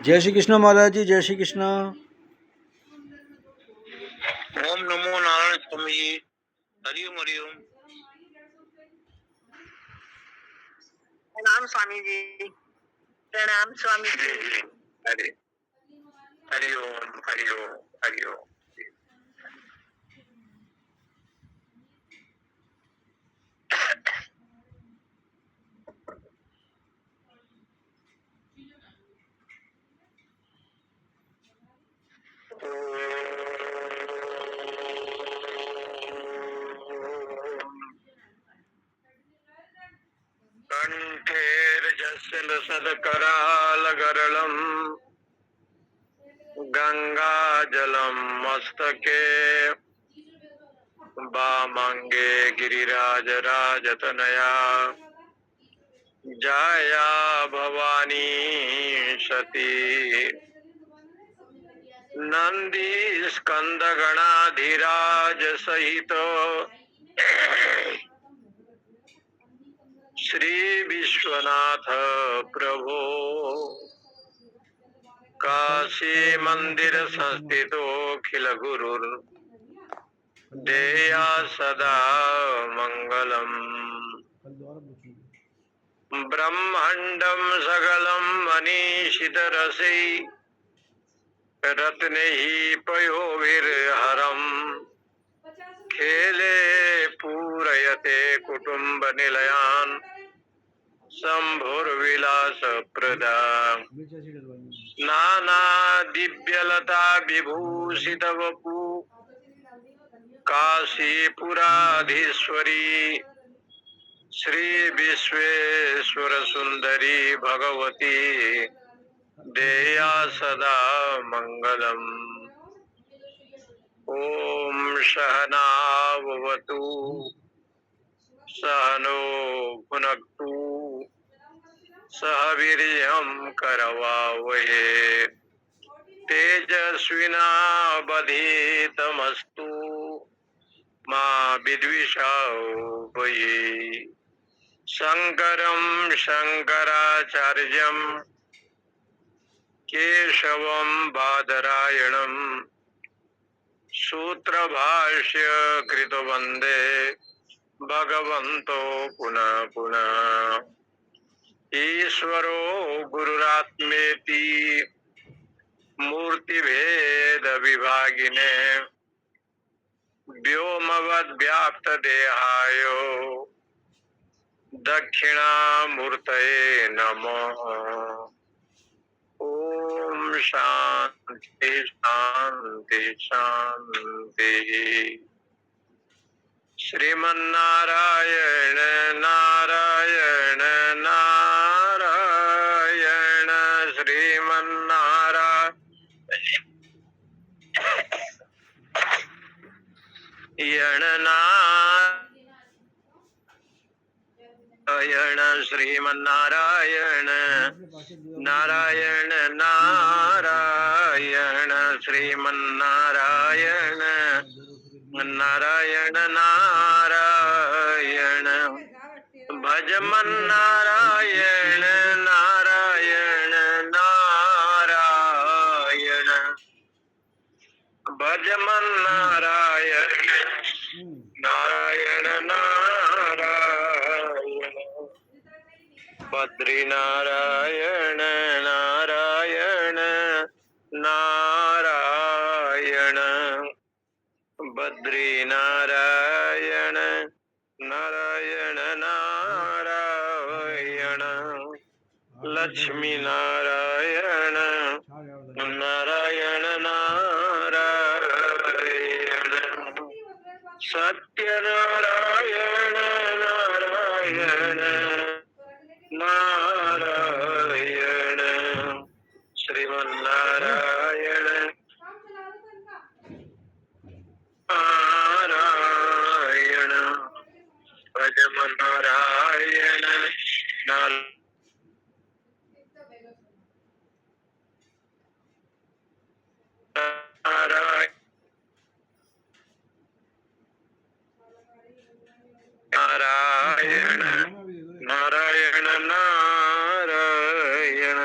जय श्री कृष्ण महाराज जी, जय श्री कृष्ण। ओम नमो नारायण स्वामी जी। हरिओम हरिओम। प्रणाम स्वामी जी। प्रणाम स्वामी जी। हरि हरिओम हरिओम हरिओम। कंठेर्जस्य सदकरालगरलम् गंगाजलं मस्तके वामंगे गिरिराजराजतनया जाया भवानी सती नंदी स्कंदगणाधिराज सहित श्री विश्वनाथ प्रभो काशी मंदिर संस्थितोखिल गुरुर देया सदा मंगलम। ब्रह्मांडं सकलं मनीषित रसै रत्नैः पयोभिर्हरम् खेले पूरयते कुटुंब निलयान् शंभुर्विलास प्रदा नाना दिव्यलता विभूषित वपु काशीपुराधीश्वरी श्री विश्वेश्वर सुंदरी भगवती देया सदा मंगलम। ओम सहनावतु सहनो भुनक्तु सह वीर्यं करवावहे तेजस्विनावधीतमस्तु मा विद्विषावहे। शंकरं शंकराचार्यं केशवं बादरायणं सूत्रभाष्य कृत वंदे भगवन्तो पुनः पुनः। ईश्वरो गुरुरात्मेति मूर्तिभेद विभागिने व्योमवद्व्याप्त देहाय दक्षिणामूर्तये नमः। ओम शांति शांति शांति। श्रीमन्नारायण नारायण नारायण श्रीमन्नारायण नारायण श्रीमन्नारायण नारायण नारायण श्रीमन्नारायण नारायण नारायण भजमन नारायण नारायण नारायण भजमन नारायण नारायण नारायण बद्री नारायण नारायण नारायण बद्री नारायण नारायण नारायण लक्ष्मी नारायण नारायण नारायण सत्य नारायण नारायण नारायण श्रीमन्नारायण नारायण भजमन नारायण नारायण नारायण नारायण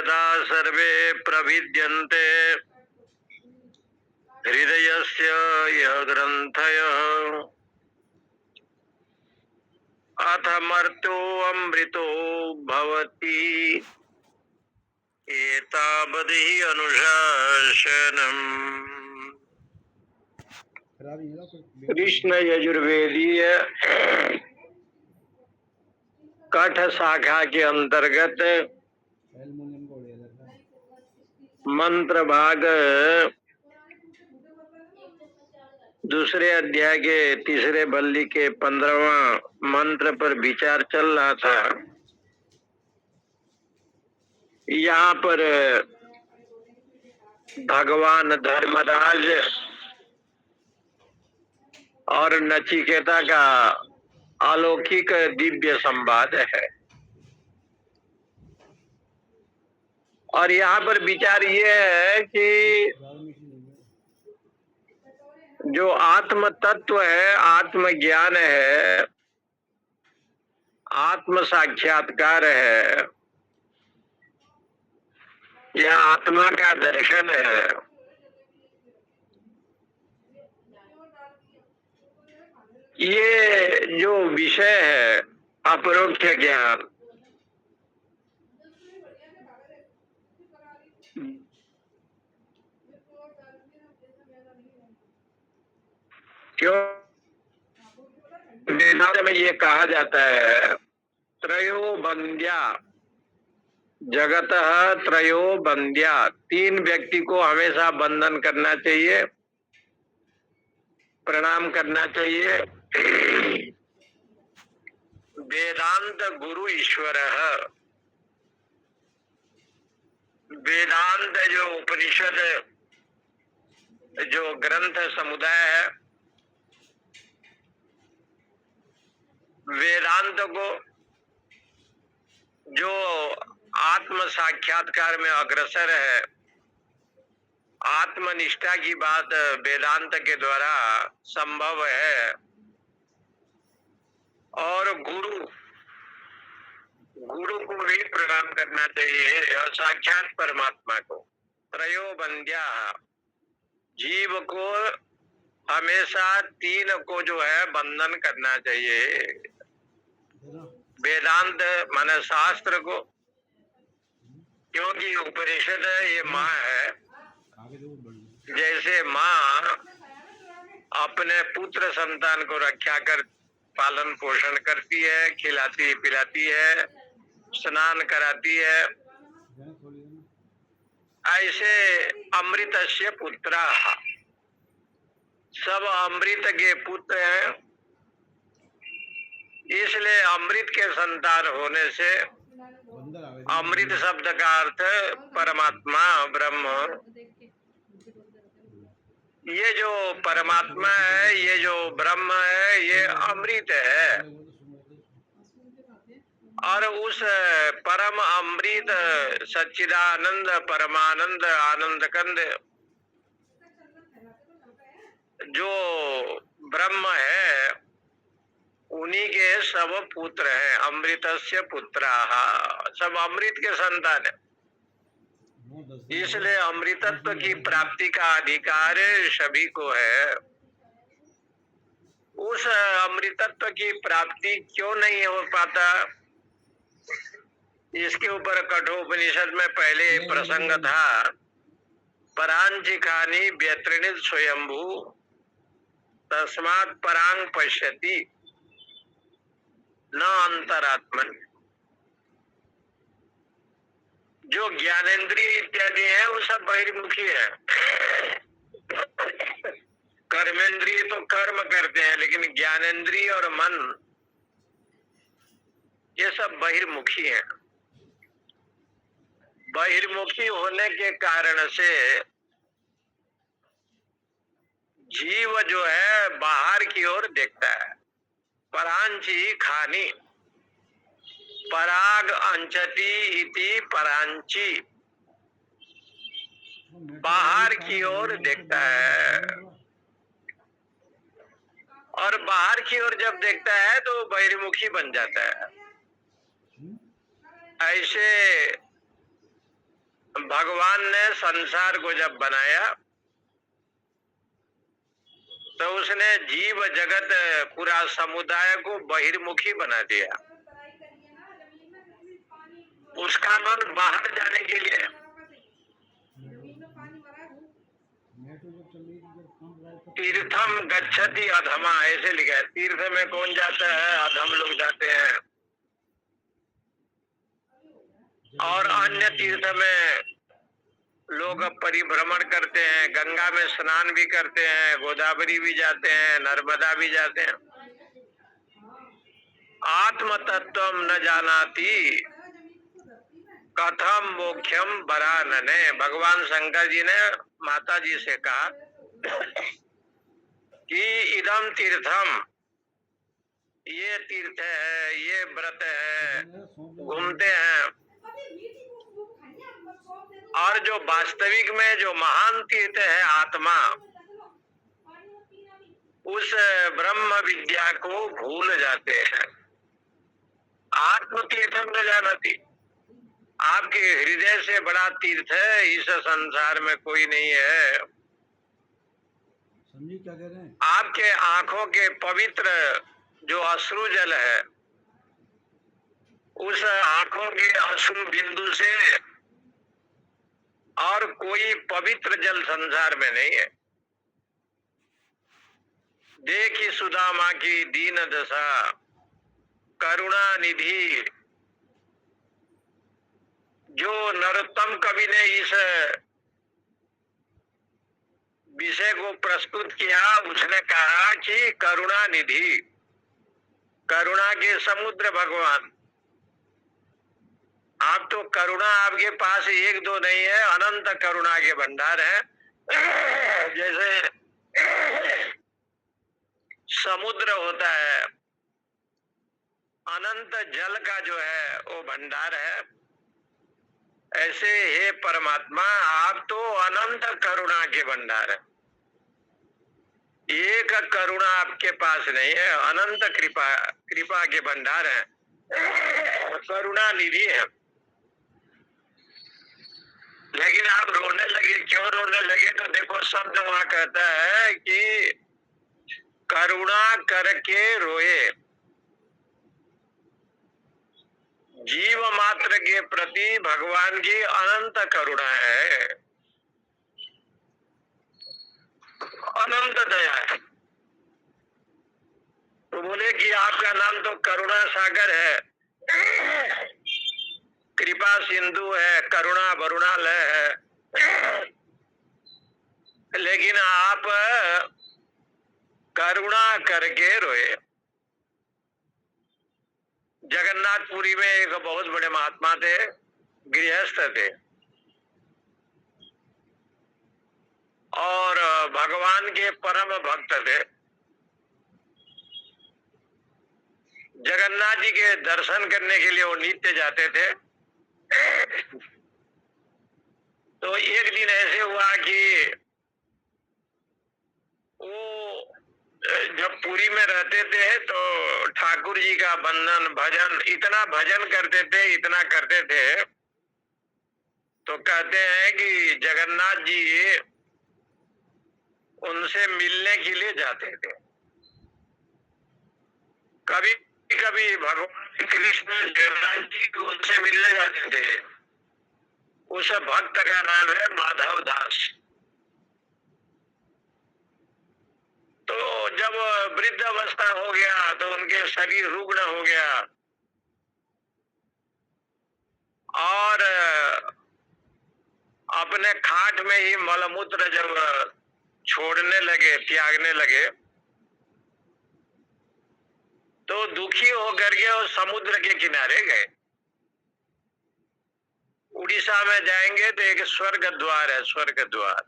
यदा सर्वे प्रभिद्यन्ते हृदयस्य यः ग्रन्थयः अथ मर्त्यो अमृतो भवति एतावद्धि अनुशासनम्। कृष्ण यजुर्वेदीय कठ शाखा के अंतर्गत मंत्र भाग दूसरे अध्याय के तीसरे बल्ली के 15वां मंत्र पर विचार चल रहा था। यहाँ पर भगवान धर्मराज और नचिकेता का अलौकिक दिव्य संवाद है और यहाँ पर विचार ये है कि जो आत्म तत्व है, आत्म ज्ञान है, आत्म साक्षात्कार है या आत्मा का दर्शन है, ये जो विषय है अपरोक्ष ज्ञान, क्यों वेदांत में ये कहा जाता है त्रयो बंध्या जगत त्रयो बंध्या, 3 व्यक्ति को हमेशा बंधन करना चाहिए, प्रणाम करना चाहिए। वेदांत गुरु ईश्वर, वेदांत जो उपनिषद जो ग्रंथ समुदाय है, वेदांत को जो आत्म साक्षात्कार में अग्रसर है, आत्मनिष्ठा की बात वेदांत के द्वारा संभव है और गुरु को भी प्रणाम करना चाहिए और साक्षात परमात्मा को। त्रयो बंध्या, जीव को हमेशा 3 को जो है बंधन करना चाहिए। वेदांत माने शास्त्र को, क्योंकि उपनिषद ये माँ है। जैसे माँ अपने पुत्र संतान को रक्षा कर पालन पोषण करती है, खिलाती पिलाती है, स्नान कराती है, ऐसे अमृतस्य पुत्रा, सब अमृत के पुत्र हैं। इसलिए अमृत के संतान होने से अमृत शब्द का अर्थ परमात्मा ब्रह्म। ये जो परमात्मा है, ये जो ब्रह्म है, ये अमृत है और उस परम अमृत सच्चिदानंद परमानंद आनंद कंद जो ब्रह्म है, उन्हीं के सब पुत्र हैं। अमृतस्य पुत्राः, सब अमृत के संतान है। इसलिए अमृतत्व की प्राप्ति का अधिकार सभी को है। उस अमृतत्व की प्राप्ति क्यों नहीं हो पाता, इसके ऊपर कठोपनिषद में पहले प्रसंग था। परांचि खानी व्यत्रिणित स्वयंभू तस्मात् परांग पश्यति न अंतरात्मन। जो ज्ञानेन्द्रिय इत्यादि है वो सब बहिर्मुखी है। कर्मेंद्रिय तो कर्म करते हैं, लेकिन ज्ञानेन्द्रिय और मन ये सब बहिर्मुखी हैं। बहिर्मुखी होने के कारण से जीव जो है बाहर की ओर देखता है। परांची खानी, पराग अंचति इति परांची, बाहर की ओर देखता है और बाहर की ओर जब देखता है तो बहिर्मुखी बन जाता है। ऐसे भगवान ने संसार को जब बनाया तो उसने जीव जगत पूरा समुदाय को बहिर्मुखी बना दिया। उसका मन बाहर जाने के लिए। तीर्थम गच्छति अधमा, ऐसे लिखा है। तीर्थ में कौन जाता है? अधम लोग जाते हैं। और अन्य तीर्थ में लोग परिभ्रमण करते हैं, गंगा में स्नान भी करते हैं, गोदावरी भी जाते हैं, नर्मदा भी जाते हैं। आत्म तत्व न जानाति कथम मोक्षम वरानने। भगवान शंकर जी ने माता जी से कहा कि इदम तीर्थम, ये तीर्थ है, ये व्रत है, घूमते हैं। और जो वास्तविक में जो महान तीर्थ है आत्मा, उस ब्रह्म विद्या को भूल जाते हैं। आत्म तीर्थम न जानती, आपके हृदय से बड़ा तीर्थ है इस संसार में कोई नहीं है। समझी क्या कह रहे हैं? आपके आंखों के पवित्र जो अश्रु जल है, उस आंखों के अश्रु बिंदु से और कोई पवित्र जल संसार में नहीं है। देखी सुदामा की दीन दशा, करुणा निधि। जो नरोत्तम कवि ने इस विषय को प्रस्तुत किया, उसने कहा कि करुणा निधि, करुणा के समुद्र भगवान। आप तो करुणा आपके पास एक दो नहीं है, अनंत करुणा के भंडार है। जैसे समुद्र होता है, अनंत जल का जो है वो भंडार है, ऐसे हे परमात्मा आप तो अनंत करुणा के भंडार है। एक करुणा आपके पास नहीं है, अनंत कृपा के भंडार है, करुणा निधि है। लेकिन आप रोने लगे, क्यों रोने लगे? तो देखो शब्द वहां कहता है कि करुणा करके रोए। जीव मात्र के प्रति भगवान की अनंत करुणा है, अनंत दया है। तो बोले कि आपका नाम तो करुणा सागर है, कृपा सिंधु है, करुणा वरुणालय है, लेकिन आप करुणा करके रोए। जगन्नाथपुरी में एक बहुत बड़े महात्मा थे, गृहस्थ थे, और भगवान के परम भक्त थे। जगन्नाथ जी के दर्शन करने के लिए वो नित्य जाते थे। तो एक दिन ऐसे हुआ कि वो जब पुरी में रहते थे तो ठाकुर जी का वंदन भजन, इतना भजन करते थे, इतना करते थे। तो कहते हैं कि जगन्नाथ जी उनसे मिलने के लिए जाते थे। कभी कभी भगवान कृष्ण जगन्नाथ जी को उनसे मिलने जाते थे। उस भक्त का नाम है माधव दास। तो जब वृद्ध अवस्था हो गया तो उनके शरीर रुग्ण हो गया और अपने खाट में ही मलमूत्र जब छोड़ने लगे, त्यागने लगे, तो दुखी होकर के वो समुद्र के किनारे गए। उड़ीसा में जाएंगे तो एक स्वर्ग द्वार है, स्वर्ग द्वार।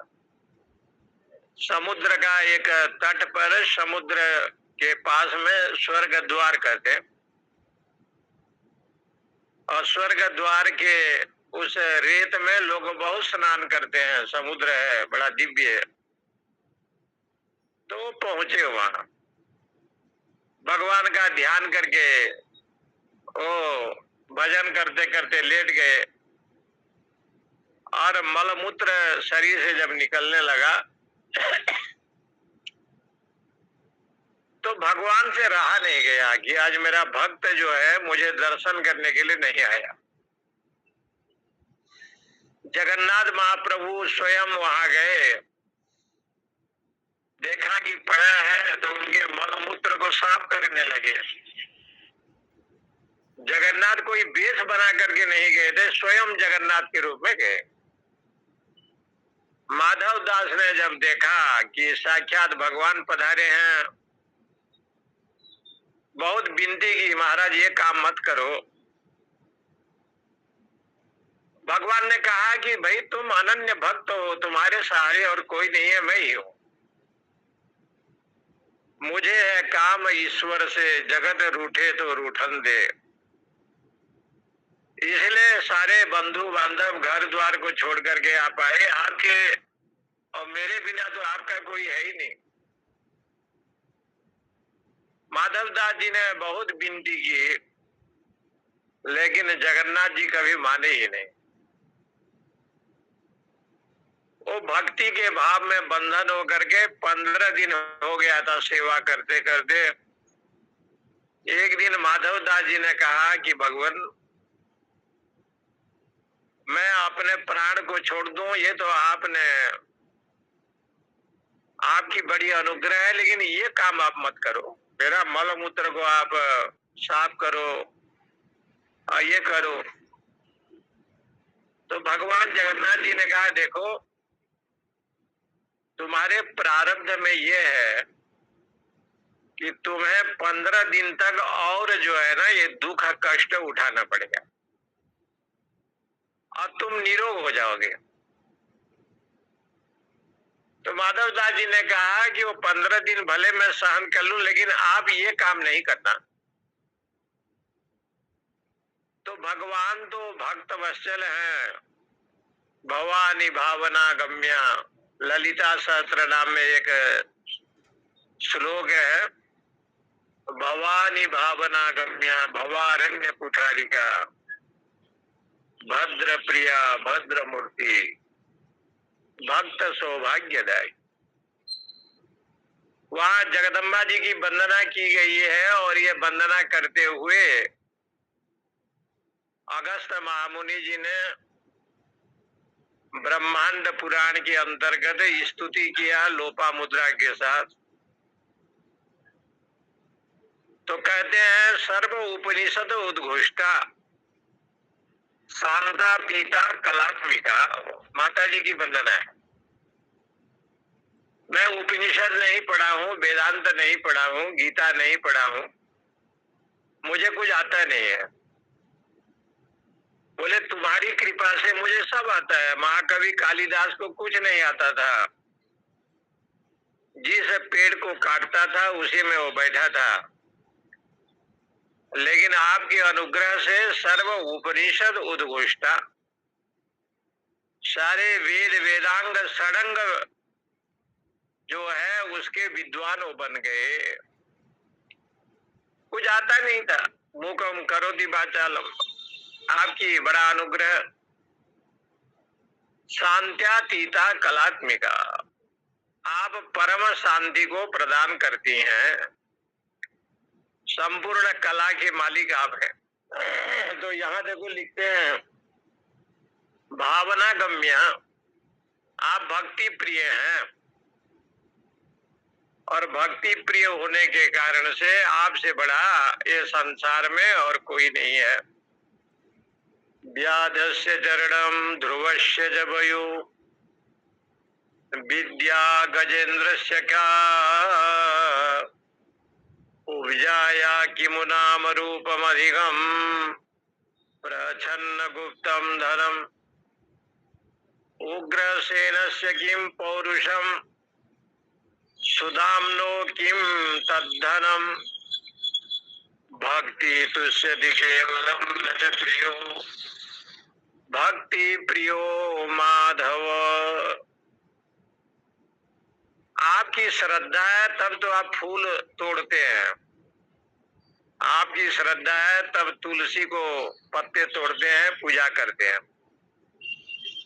समुद्र का एक तट पर, समुद्र के पास में स्वर्ग द्वार कहते हैं। और स्वर्ग द्वार के उस रेत में लोग बहुत स्नान करते हैं, समुद्र है, बड़ा दिव्य है। तो पहुंचे वहां, भगवान का ध्यान करके ओ भजन करते करते लेट गए और मलमूत्र शरीर से जब निकलने लगा तो भगवान से रहा नहीं गया कि आज मेरा भक्त जो है मुझे दर्शन करने के लिए नहीं आया। जगन्नाथ महाप्रभु स्वयं वहां गए, देखा कि पड़ा है तो उनके मलमूत्र को साफ करने लगे। जगन्नाथ कोई वेश बना करके नहीं गए थे, स्वयं जगन्नाथ के रूप में गए। माधव दास ने जब देखा कि साक्षात भगवान पधारे हैं, बहुत विनती की, महाराज ये काम मत करो। भगवान ने कहा कि भाई तुम अनन्य भक्त हो, तुम्हारे सहारे और कोई नहीं है, मैं ही हूं। मुझे है काम ईश्वर से, जगत रूठे तो रूठन दे। इसलिए सारे बंधु बांधव घर द्वार को छोड़ करके आप आए, आपके और मेरे बिना तो आपका कोई है ही नहीं। माधव दास जी ने बहुत विनती की, लेकिन जगन्नाथ जी कभी माने ही नहीं। वो भक्ति के भाव में बंधन होकर के 15 दिन हो गया था सेवा करते करते। एक दिन माधव दास जी ने कहा कि भगवान मैं अपने प्राण को छोड़ दूं, ये तो आपकी बड़ी अनुग्रह है, लेकिन ये काम आप मत करो, मेरा मल मूत्र को आप साफ करो और ये करो। तो भगवान जगन्नाथ जी ने कहा देखो तुम्हारे प्रारब्ध में ये है कि तुम्हें 15 दिन तक और जो है ना ये दुख कष्ट उठाना पड़ेगा और तुम निरोग हो जाओगे। तो माधव दास जी ने कहा कि वो 15 दिन भले मैं सहन कर लूं, लेकिन आप ये काम नहीं करना। तो भगवान तो भक्त वत्सल हैं, भवानी भावना गम्या, ललिता सहस्त्र नाम में एक श्लोक है, भवानी भावना गम्या भवारण्य कुठारिका भद्र प्रिया भद्र मूर्ति भक्त सौभाग्यदायी। वहां जगदम्बा जी की वंदना की गई है और ये वंदना करते हुए अगस्त महामुनि जी ने ब्रह्मांड पुराण के अंतर्गत स्तुति किया लोपा मुद्रा के साथ। तो कहते हैं सर्व उपनिषद उद्घोष्टा शांता पीता कलात्मिका, माता जी की वंदना है। मैं उपनिषद नहीं पढ़ा हूँ, वेदांत नहीं पढ़ा हूँ, गीता नहीं पढ़ा हूँ, मुझे कुछ आता नहीं है। बोले तुम्हारी कृपा से मुझे सब आता है। महाकवि कालिदास को कुछ नहीं आता था, जिस पेड़ को काटता था उसी में वो बैठा था, लेकिन आपके अनुग्रह से सर्व उपनिषद उद्घोष्टा, सारे वेद वेदांग षडंग जो है उसके विद्वान वो बन गए। कुछ आता नहीं था, मूकम करोति वाचालम, आपकी बड़ा अनुग्रह। शांत्यातीता कलात्मिका, आप परम शांति को प्रदान करती हैं, संपूर्ण कला के मालिक आप हैं। तो यहाँ देखो लिखते हैं भावना गम्या, आप भक्ति प्रिय हैं और भक्ति प्रिय होने के कारण से आपसे बड़ा ये संसार में और कोई नहीं है। व्याधस्य चरणम ध्रुवस्य जबयु विद्या गजेन्द्रस्य का उपजाया किमु नाम रूपमधिगम प्रछन्न गुप्तम धनम उग्रसेनस्य किम पौरुषम सुदाम्नो किम तद्धनम भक्ति तुष्यति केवलम न प्रियो भक्ति प्रियो माधव। आपकी श्रद्धा है तब तो आप फूल तोड़ते हैं, आपकी श्रद्धा है तब तुलसी को पत्ते तोड़ते हैं, पूजा करते हैं।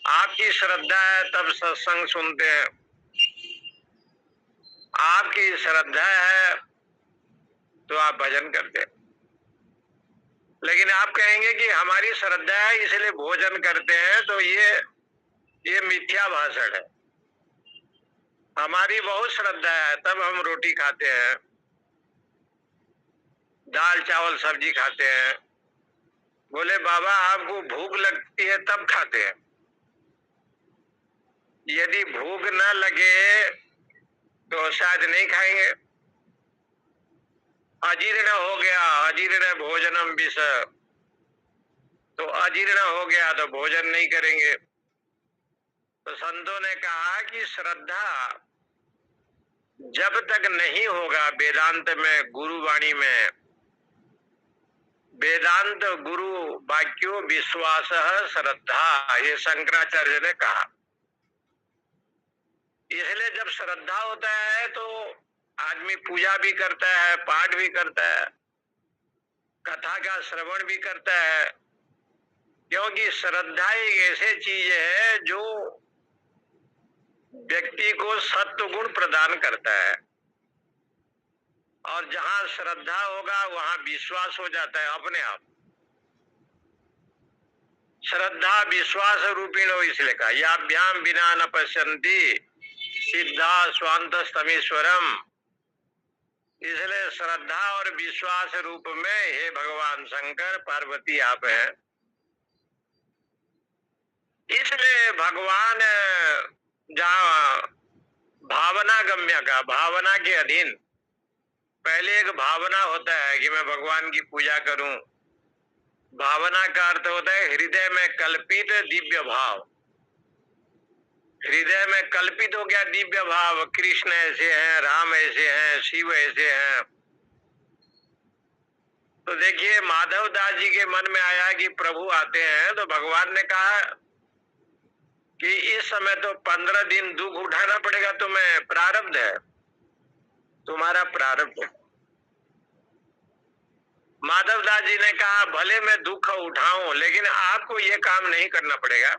आपकी श्रद्धा है तब सत्संग सुनते हैं, आपकी श्रद्धा है तो आप भजन करते हैं। लेकिन आप कहेंगे कि हमारी श्रद्धा है इसलिए भोजन करते हैं, तो ये मिथ्या भाषण है। हमारी बहुत श्रद्धा है तब हम रोटी खाते हैं, दाल चावल सब्जी खाते हैं। बोले बाबा आपको भूख लगती है तब खाते हैं, यदि भूख न लगे तो शायद नहीं खाएंगे। अजीर्ण हो गया, अजीर्ण भोजनम विष, तो अजीर्ण हो गया तो भोजन नहीं करेंगे। तो संतों ने कहा कि श्रद्धा जब तक नहीं होगा वेदांत में, गुरु वाणी में, वेदांत गुरु वाक्यो विश्वास श्रद्धा, ये शंकराचार्य ने कहा। इसलिए जब श्रद्धा होता है तो आदमी पूजा भी करता है, पाठ भी करता है, कथा का श्रवण भी करता है, क्योंकि श्रद्धा एक ऐसी चीज है जो व्यक्ति को सत्व गुण प्रदान करता है। और जहां श्रद्धा होगा वहां विश्वास हो जाता है अपने आप। श्रद्धा विश्वास रूपिणो इसलिए कहा, याभ्याम बिना न पश्यन्ति सिद्धा स्वांतस्तमीश्वरम। इसलिए श्रद्धा और विश्वास रूप में हे भगवान शंकर पार्वती आप हैं। इसलिए भगवान जहाँ भावना गम्य का, भावना के अधीन, पहले एक भावना होता है कि मैं भगवान की पूजा करूं। भावना का अर्थ होता है हृदय में कल्पित दिव्य भाव। हृदय में कल्पित हो गया दिव्य भाव, कृष्ण ऐसे हैं, राम ऐसे हैं, शिव ऐसे हैं। तो देखिए माधव दास जी के मन में आया कि प्रभु आते हैं, तो भगवान ने कहा कि इस समय तो 15 दिन दुख उठाना पड़ेगा तुम्हें, प्रारब्ध है, तुम्हारा प्रारब्ध है। माधव दास जी ने कहा भले मैं दुख उठाऊं लेकिन आपको ये काम नहीं करना पड़ेगा।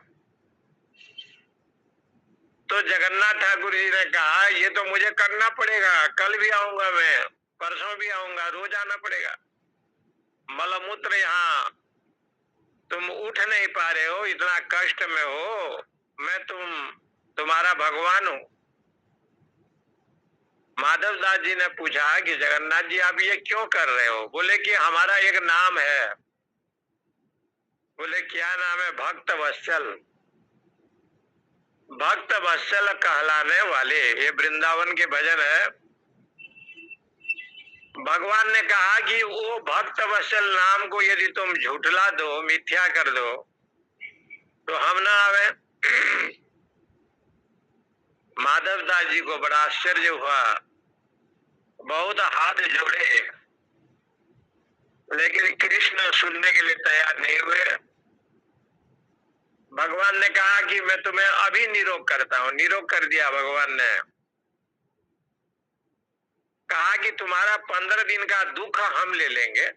तो जगन्नाथ ठाकुर जी ने कहा ये तो मुझे करना पड़ेगा, कल भी आऊंगा मैं, परसों भी आऊंगा, रोज आना पड़ेगा। मलमूत्र यहाँ तुम उठ नहीं पा रहे हो, इतना कष्ट में हो, मैं तुम्हारा भगवान हूं। माधव दास जी ने पूछा कि जगन्नाथ जी आप ये क्यों कर रहे हो? बोले कि हमारा एक नाम है। बोले क्या नाम है? भक्त वत्सल। भक्त वत्सल कहलाने वाले, ये वृंदावन के भजन है। भगवान ने कहा कि वो भक्त वत्सल नाम को यदि तुम झूठला दो, मिथ्या कर दो, तो हम ना आवे। माधव दास जी को बड़ा आश्चर्य हुआ, बहुत हाथ जोड़े, लेकिन कृष्ण सुनने के लिए तैयार नहीं हुए। भगवान ने कहा कि मैं तुम्हें अभी निरोग करता हूं। निरोग कर दिया भगवान ने। कहा कि तुम्हारा 15 दिन का दुख हम ले लेंगे।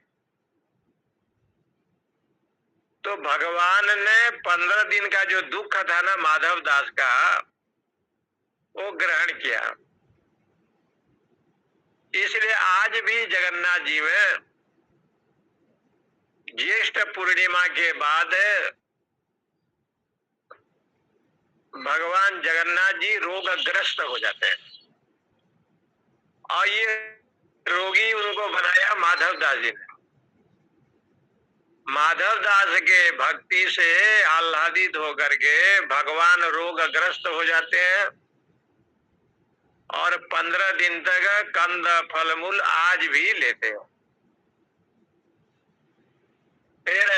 तो भगवान ने 15 दिन का जो दुख था ना माधव दास का, वो ग्रहण किया। इसलिए आज भी जगन्नाथ जी में ज्येष्ठ पूर्णिमा के बाद भगवान जगन्नाथ जी रोगग्रस्त हो जाते हैं। और ये रोगी उनको बनाया माधव दास जी ने। माधव दास के भक्ति से आह्लादित होकर के भगवान रोगग्रस्त हो जाते हैं और 15 दिन तक कंद फल मूल आज भी लेते हो। फिर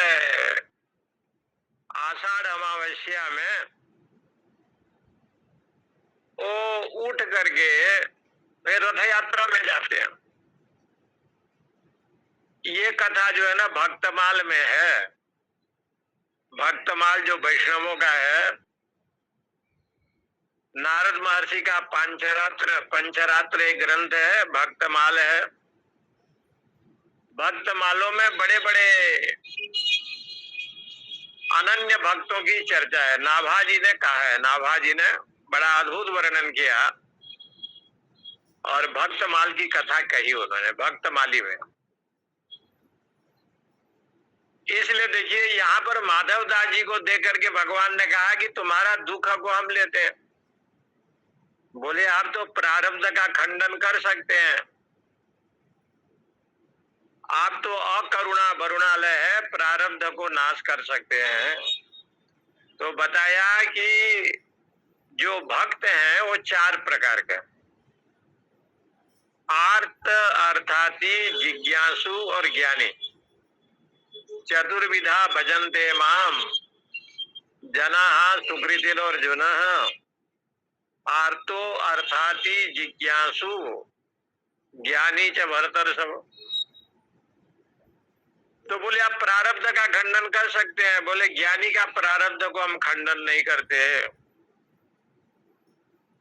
आषाढ़ अमावस्या में वो उठ करके फिर रथ यात्रा में जाते हैं। ये कथा जो है ना भक्तमाल में है। भक्तमाल जो वैष्णवों का है, नारद महर्षि का पंचरात्र एक ग्रंथ है, भक्तमाल है। भक्तमालों में बड़े बड़े अनन्य भक्तों की चर्चा है। नाभा जी ने कहा है, नाभा जी ने बड़ा अद्भुत वर्णन किया और भक्तमाल की कथा कही उन्होंने भक्तमाली में। इसलिए देखिए यहाँ पर माधव दास जी को देख करके भगवान ने कहा कि तुम्हारा दुख को हम लेते हैं। बोले आप तो प्रारब्ध का खंडन कर सकते हैं, आप तो अकरुणा वरुणालय है, प्रारब्ध को नाश कर सकते हैं। तो बताया कि जो भक्त हैं वो 4 प्रकार के, आर्त, अर्थाती, जिज्ञासु और ज्ञानी। चतुर्विधा भजन्ते माम जनाः सुकृतिर्जुनः, आर्तो अर्थाती जिज्ञासु ज्ञानी च भरतर्षभ। तो बोले आप प्रारब्ध का खंडन कर सकते हैं। बोले ज्ञानी का प्रारब्ध को हम खंडन नहीं करते।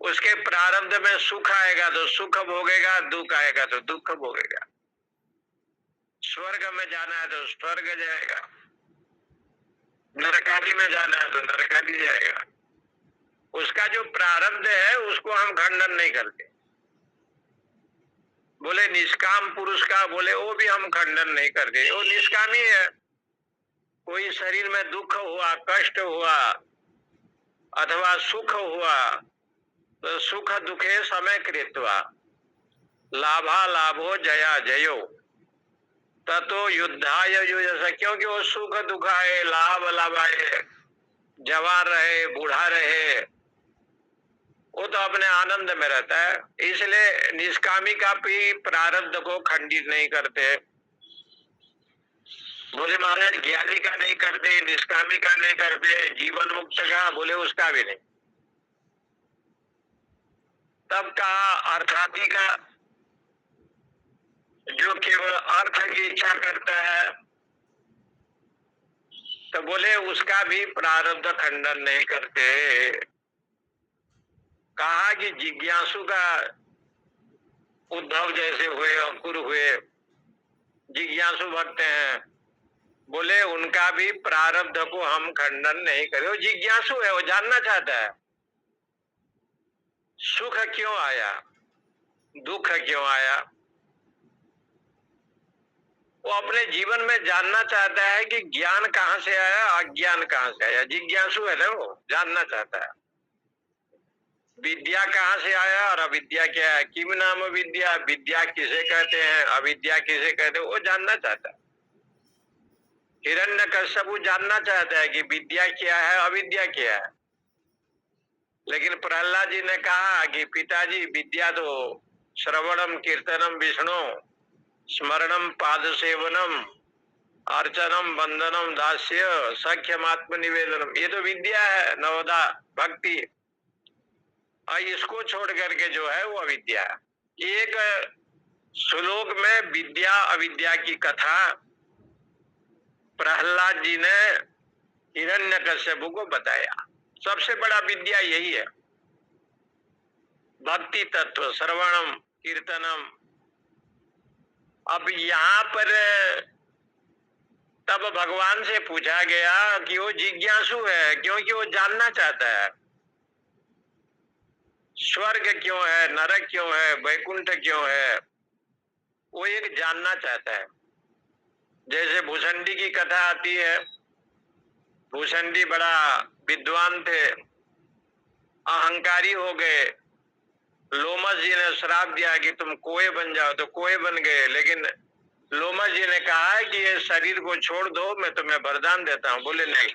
उसके प्रारब्ध में सुख आएगा तो सुख भोगेगा, दुख आएगा तो दुख भोगेगा। स्वर्ग में जाना है तो स्वर्ग जाएगा, नरकादि में जाना है तो नरकादि जाएगा। उसका जो प्रारब्ध है उसको हम खंडन नहीं करते। बोले निष्काम पुरुष का, बोले वो भी हम खंडन नहीं करते, वो निष्कामी है। कोई शरीर में दुख हुआ, कष्ट हुआ अथवा सुख हुआ तो सुख दुखे समय कृत्वा लाभा लाभो जया जयो ततो युद्धाय युजस। क्योंकि वो सुख दुख आए, लाभ लाभ आए, जवान रहे बूढ़ा रहे, वो तो अपने आनंद में रहता है। इसलिए निष्कामी का भी प्रारब्ध को खंडित नहीं करते। बोले महाराज ज्ञानी का नहीं करते, निष्कामी का नहीं करते, जीवन मुक्त का, बोले उसका भी नहीं। तब का अर्थाती का, जो केवल अर्थ की इच्छा करता है, तो बोले उसका भी प्रारब्ध खंडन नहीं करते। कहा कि जिज्ञासु का उद्धव जैसे हुए, अंकुर हुए, जिज्ञासु भक्त हैं, बोले उनका भी प्रारब्ध को हम खंडन नहीं करें। वो जिज्ञासु है, वो जानना चाहता है सुख क्यों आया, दुख क्यों आया। वो अपने जीवन में जानना चाहता है कि ज्ञान कहाँ से आया, अज्ञान कहाँ से आया। जिज्ञासु है ना, वो जानना चाहता है विद्या कहाँ से आया और अविद्या क्या है। किम नाम विद्या, विद्या किसे कहते हैं, अविद्या किसे कहते हैं, वो जानना चाहता है। हिरण्यकश्यप जानना चाहता है कि विद्या क्या है, अविद्या क्या है। लेकिन प्रहलाद जी ने कहा कि पिताजी विद्या तो श्रवणम कीर्तनम विष्णु स्मरणम पाद सेवनम अर्चनम वंदनम दास्य सख्यमात्म निवेदनम, ये तो विद्या है, नवदा भक्ति। और इसको छोड़ करके जो है वो अविद्या है। एक श्लोक में विद्या अविद्या की कथा प्रहलाद जी ने हिरण्यकश्यप को बताया। सबसे बड़ा विद्या यही है, भक्ति तत्व, श्रवणम कीर्तनम। अब यहाँ पर तब भगवान से पूछा गया कि वो जिज्ञासु है, क्योंकि वो जानना चाहता है स्वर्ग क्यों है, नरक क्यों है, वैकुंठ क्यों है, वो एक जानना चाहता है। जैसे भूषंडी की कथा आती है, भूषंडी बड़ा विद्वान थे, अहंकारी हो गए। लोमस जी ने श्राप दिया कि तुम कोए बन जाओ, तो कोए बन गए। लेकिन लोमस जी ने कहा है कि ये शरीर को छोड़ दो, मैं तुम्हें वरदान देता हूं। बोले नहीं,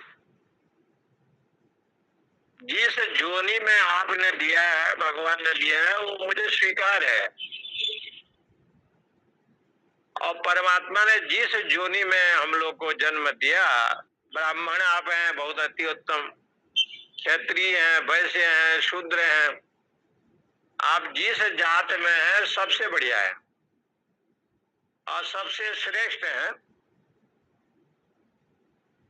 जिस जोनी में आपने दिया है, भगवान ने दिया है, वो मुझे स्वीकार है। और परमात्मा ने जिस जोनी में हम लोग को जन्म दिया, ब्राह्मण आप हैं, बहुत अति उत्तम, क्षत्रिय हैं, वैश्य हैं, शूद्र हैं, आप जिस जात में हैं सबसे बढ़िया है और सबसे श्रेष्ठ है।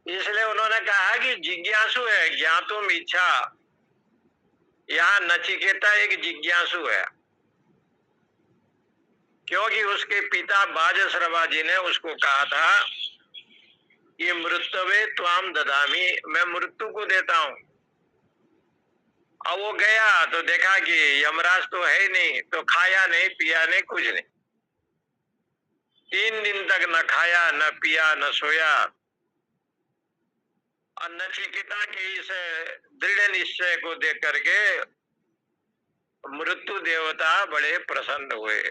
इसलिए उन्होंने कहा कि जिज्ञासु है, ज्ञातुम इच्छा। यहाँ नचिकेता एक जिज्ञासु है, क्योंकि उसके पिता बाजश्रवा जी ने उसको कहा था ये मृत्युवे त्वाम ददामी, मैं मृत्यु को देता हूं। अब वो गया तो देखा कि यमराज तो है ही नहीं, तो खाया नहीं पिया नहीं कुछ नहीं। 3 दिन तक न खाया न पिया न सोया। और नचिकेता के इस दृढ़ निश्चय को देख करके मृत्यु देवता बड़े प्रसन्न हुए।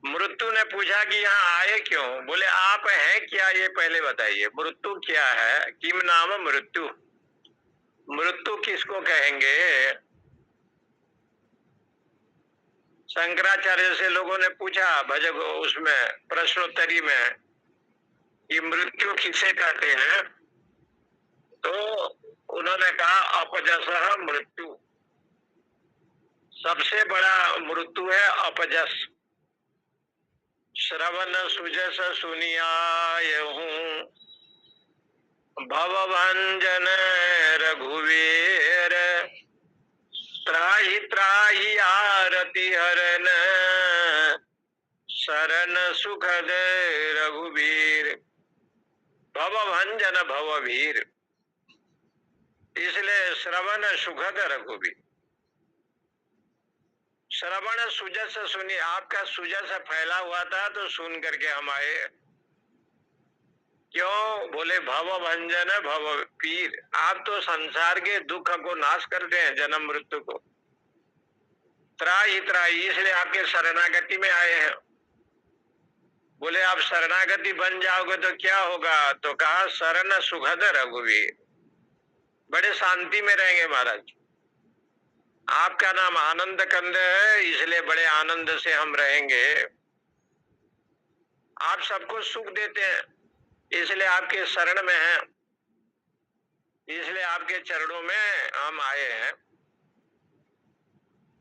मृत्यु ने पूछा कि यहाँ आए क्यों? बोले आप हैं क्या ये पहले बताइए। मृत्यु क्या है? किम नाम मृत्यु, मृत्यु किसको कहेंगे? शंकराचार्य से लोगों ने पूछा भजक उसमें प्रश्नोत्तरी में कि मृत्यु किसे कहते हैं, तो उन्होंने कहा अपजस मृत्यु, सबसे बड़ा मृत्यु है अपजस। श्रवण सुजस सुनियायहूं, भवभंजन रघुवीर, त्राहि त्राहि आरति हरन, शरण सुखद रघुवीर। भवभंजन भववीर, इसलिए श्रवण सुखद रघुवीर। श्रवण सुजस सुनी, आपका सुजस फैला हुआ था तो सुन करके हम आए। क्यों? बोले भवभंजन भववीर, आप तो संसार के दुख को नाश करते हैं, जन्म मृत्यु को। त्राहि त्राहि, इसलिए आपके शरणागति में आए हैं। बोले आप शरणागति बन जाओगे तो क्या होगा? तो कहा शरण सुखद रघुवीर, बड़े शांति में रहेंगे महाराज। आपका नाम आनंद कंद है, इसलिए बड़े आनंद से हम रहेंगे। आप सबको सुख देते हैं, इसलिए आपके शरण में हैं, इसलिए आपके चरणों में हम आए हैं।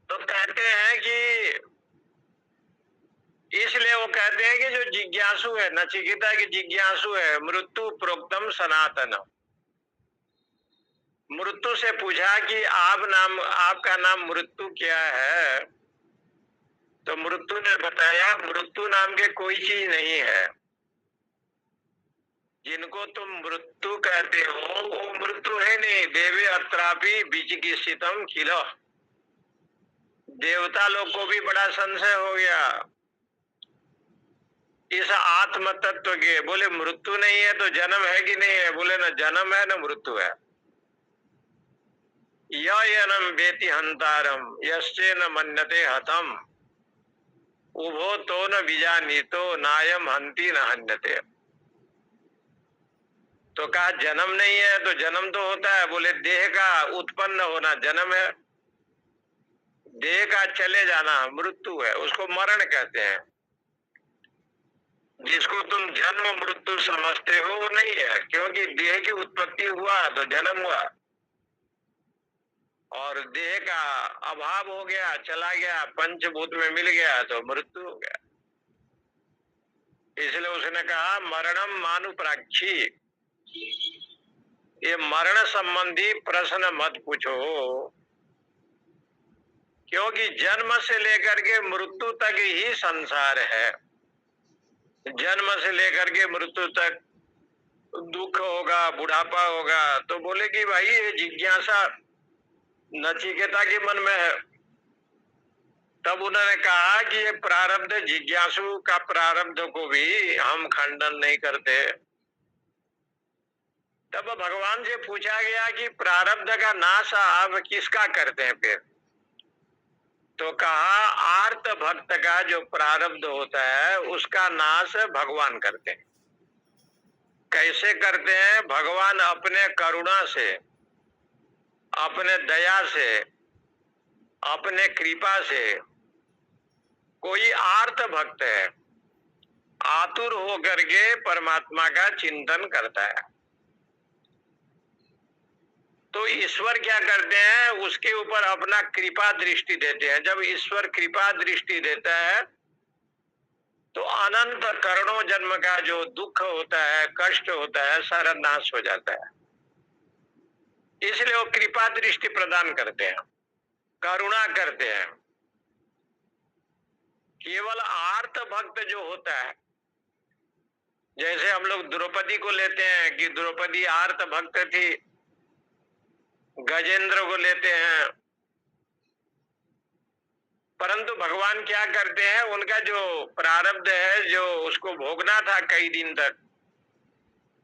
तो कहते हैं कि इसलिए वो कहते हैं कि जो जिज्ञासु है, नचिकेता की जिज्ञासु है, मृत्यु प्रोक्तम सनातन। मृत्यु से पूछा कि आपका नाम मृत्यु क्या है, तो मृत्यु ने बताया मृत्यु नाम के कोई चीज नहीं है। जिनको तुम मृत्यु कहते हो वो मृत्यु है नहीं। देवे अत्रापि विचिकित्सितम किल, देवता लोग को भी बड़ा संशय हो गया इस आत्म तत्व के। बोले मृत्यु नहीं है तो जन्म है कि नहीं है? बोले न जन्म है न मृत्यु है। यनम वेति हंतारम यश्चे न मन्यते हतम, उभो तो न विजानीतो नायम हंति न हन्यते। तो कहा जन्म नहीं है तो जन्म तो होता है। बोले देह का उत्पन्न होना जन्म है, देह का चले जाना मृत्यु है, उसको मरण कहते हैं। जिसको तुम जन्म मृत्यु समझते हो वो नहीं है, क्योंकि देह की उत्पत्ति हुआ तो जन्म हुआ, और देह का अभाव हो गया, चला गया, पंचभूत में मिल गया तो मृत्यु हो गया। इसलिए उसने कहा मरणम मानुप्राक्षी, ये मरण संबंधी प्रश्न मत पूछो, क्योंकि जन्म से लेकर के मृत्यु तक ही संसार है। जन्म से लेकर के मृत्यु तक दुख होगा, बुढ़ापा होगा। तो बोले कि भाई ये जिज्ञासा नचिकेता के मन में है। तब उन्होंने कहा कि ये प्रारब्ध, जिज्ञासु का प्रारब्ध को भी हम खंडन नहीं करते। तब भगवान से पूछा गया कि प्रारब्ध का नाश आप किसका करते हैं फिर? तो कहा आर्त भक्त का जो प्रारब्ध होता है उसका नाश भगवान करते हैं। कैसे करते हैं? भगवान अपने करुणा से, अपने दया से, अपने कृपा से, कोई आर्त भक्त है आतुर होकर के परमात्मा का चिंतन करता है, तो ईश्वर क्या करते हैं? उसके ऊपर अपना कृपा दृष्टि देते हैं। जब ईश्वर कृपा दृष्टि देता है तो अनंत करोड़ों जन्म का जो दुख होता है, कष्ट होता है, सारा नाश हो जाता है। इसलिए वो कृपा दृष्टि प्रदान करते हैं, करुणा करते हैं। केवल आर्त भक्त जो होता है जैसे हम लोग द्रौपदी को लेते हैं कि द्रौपदी आर्त भक्त थी, गजेंद्र को लेते हैं, परंतु भगवान क्या करते हैं, उनका जो प्रारब्ध है, जो उसको भोगना था कई दिन तक,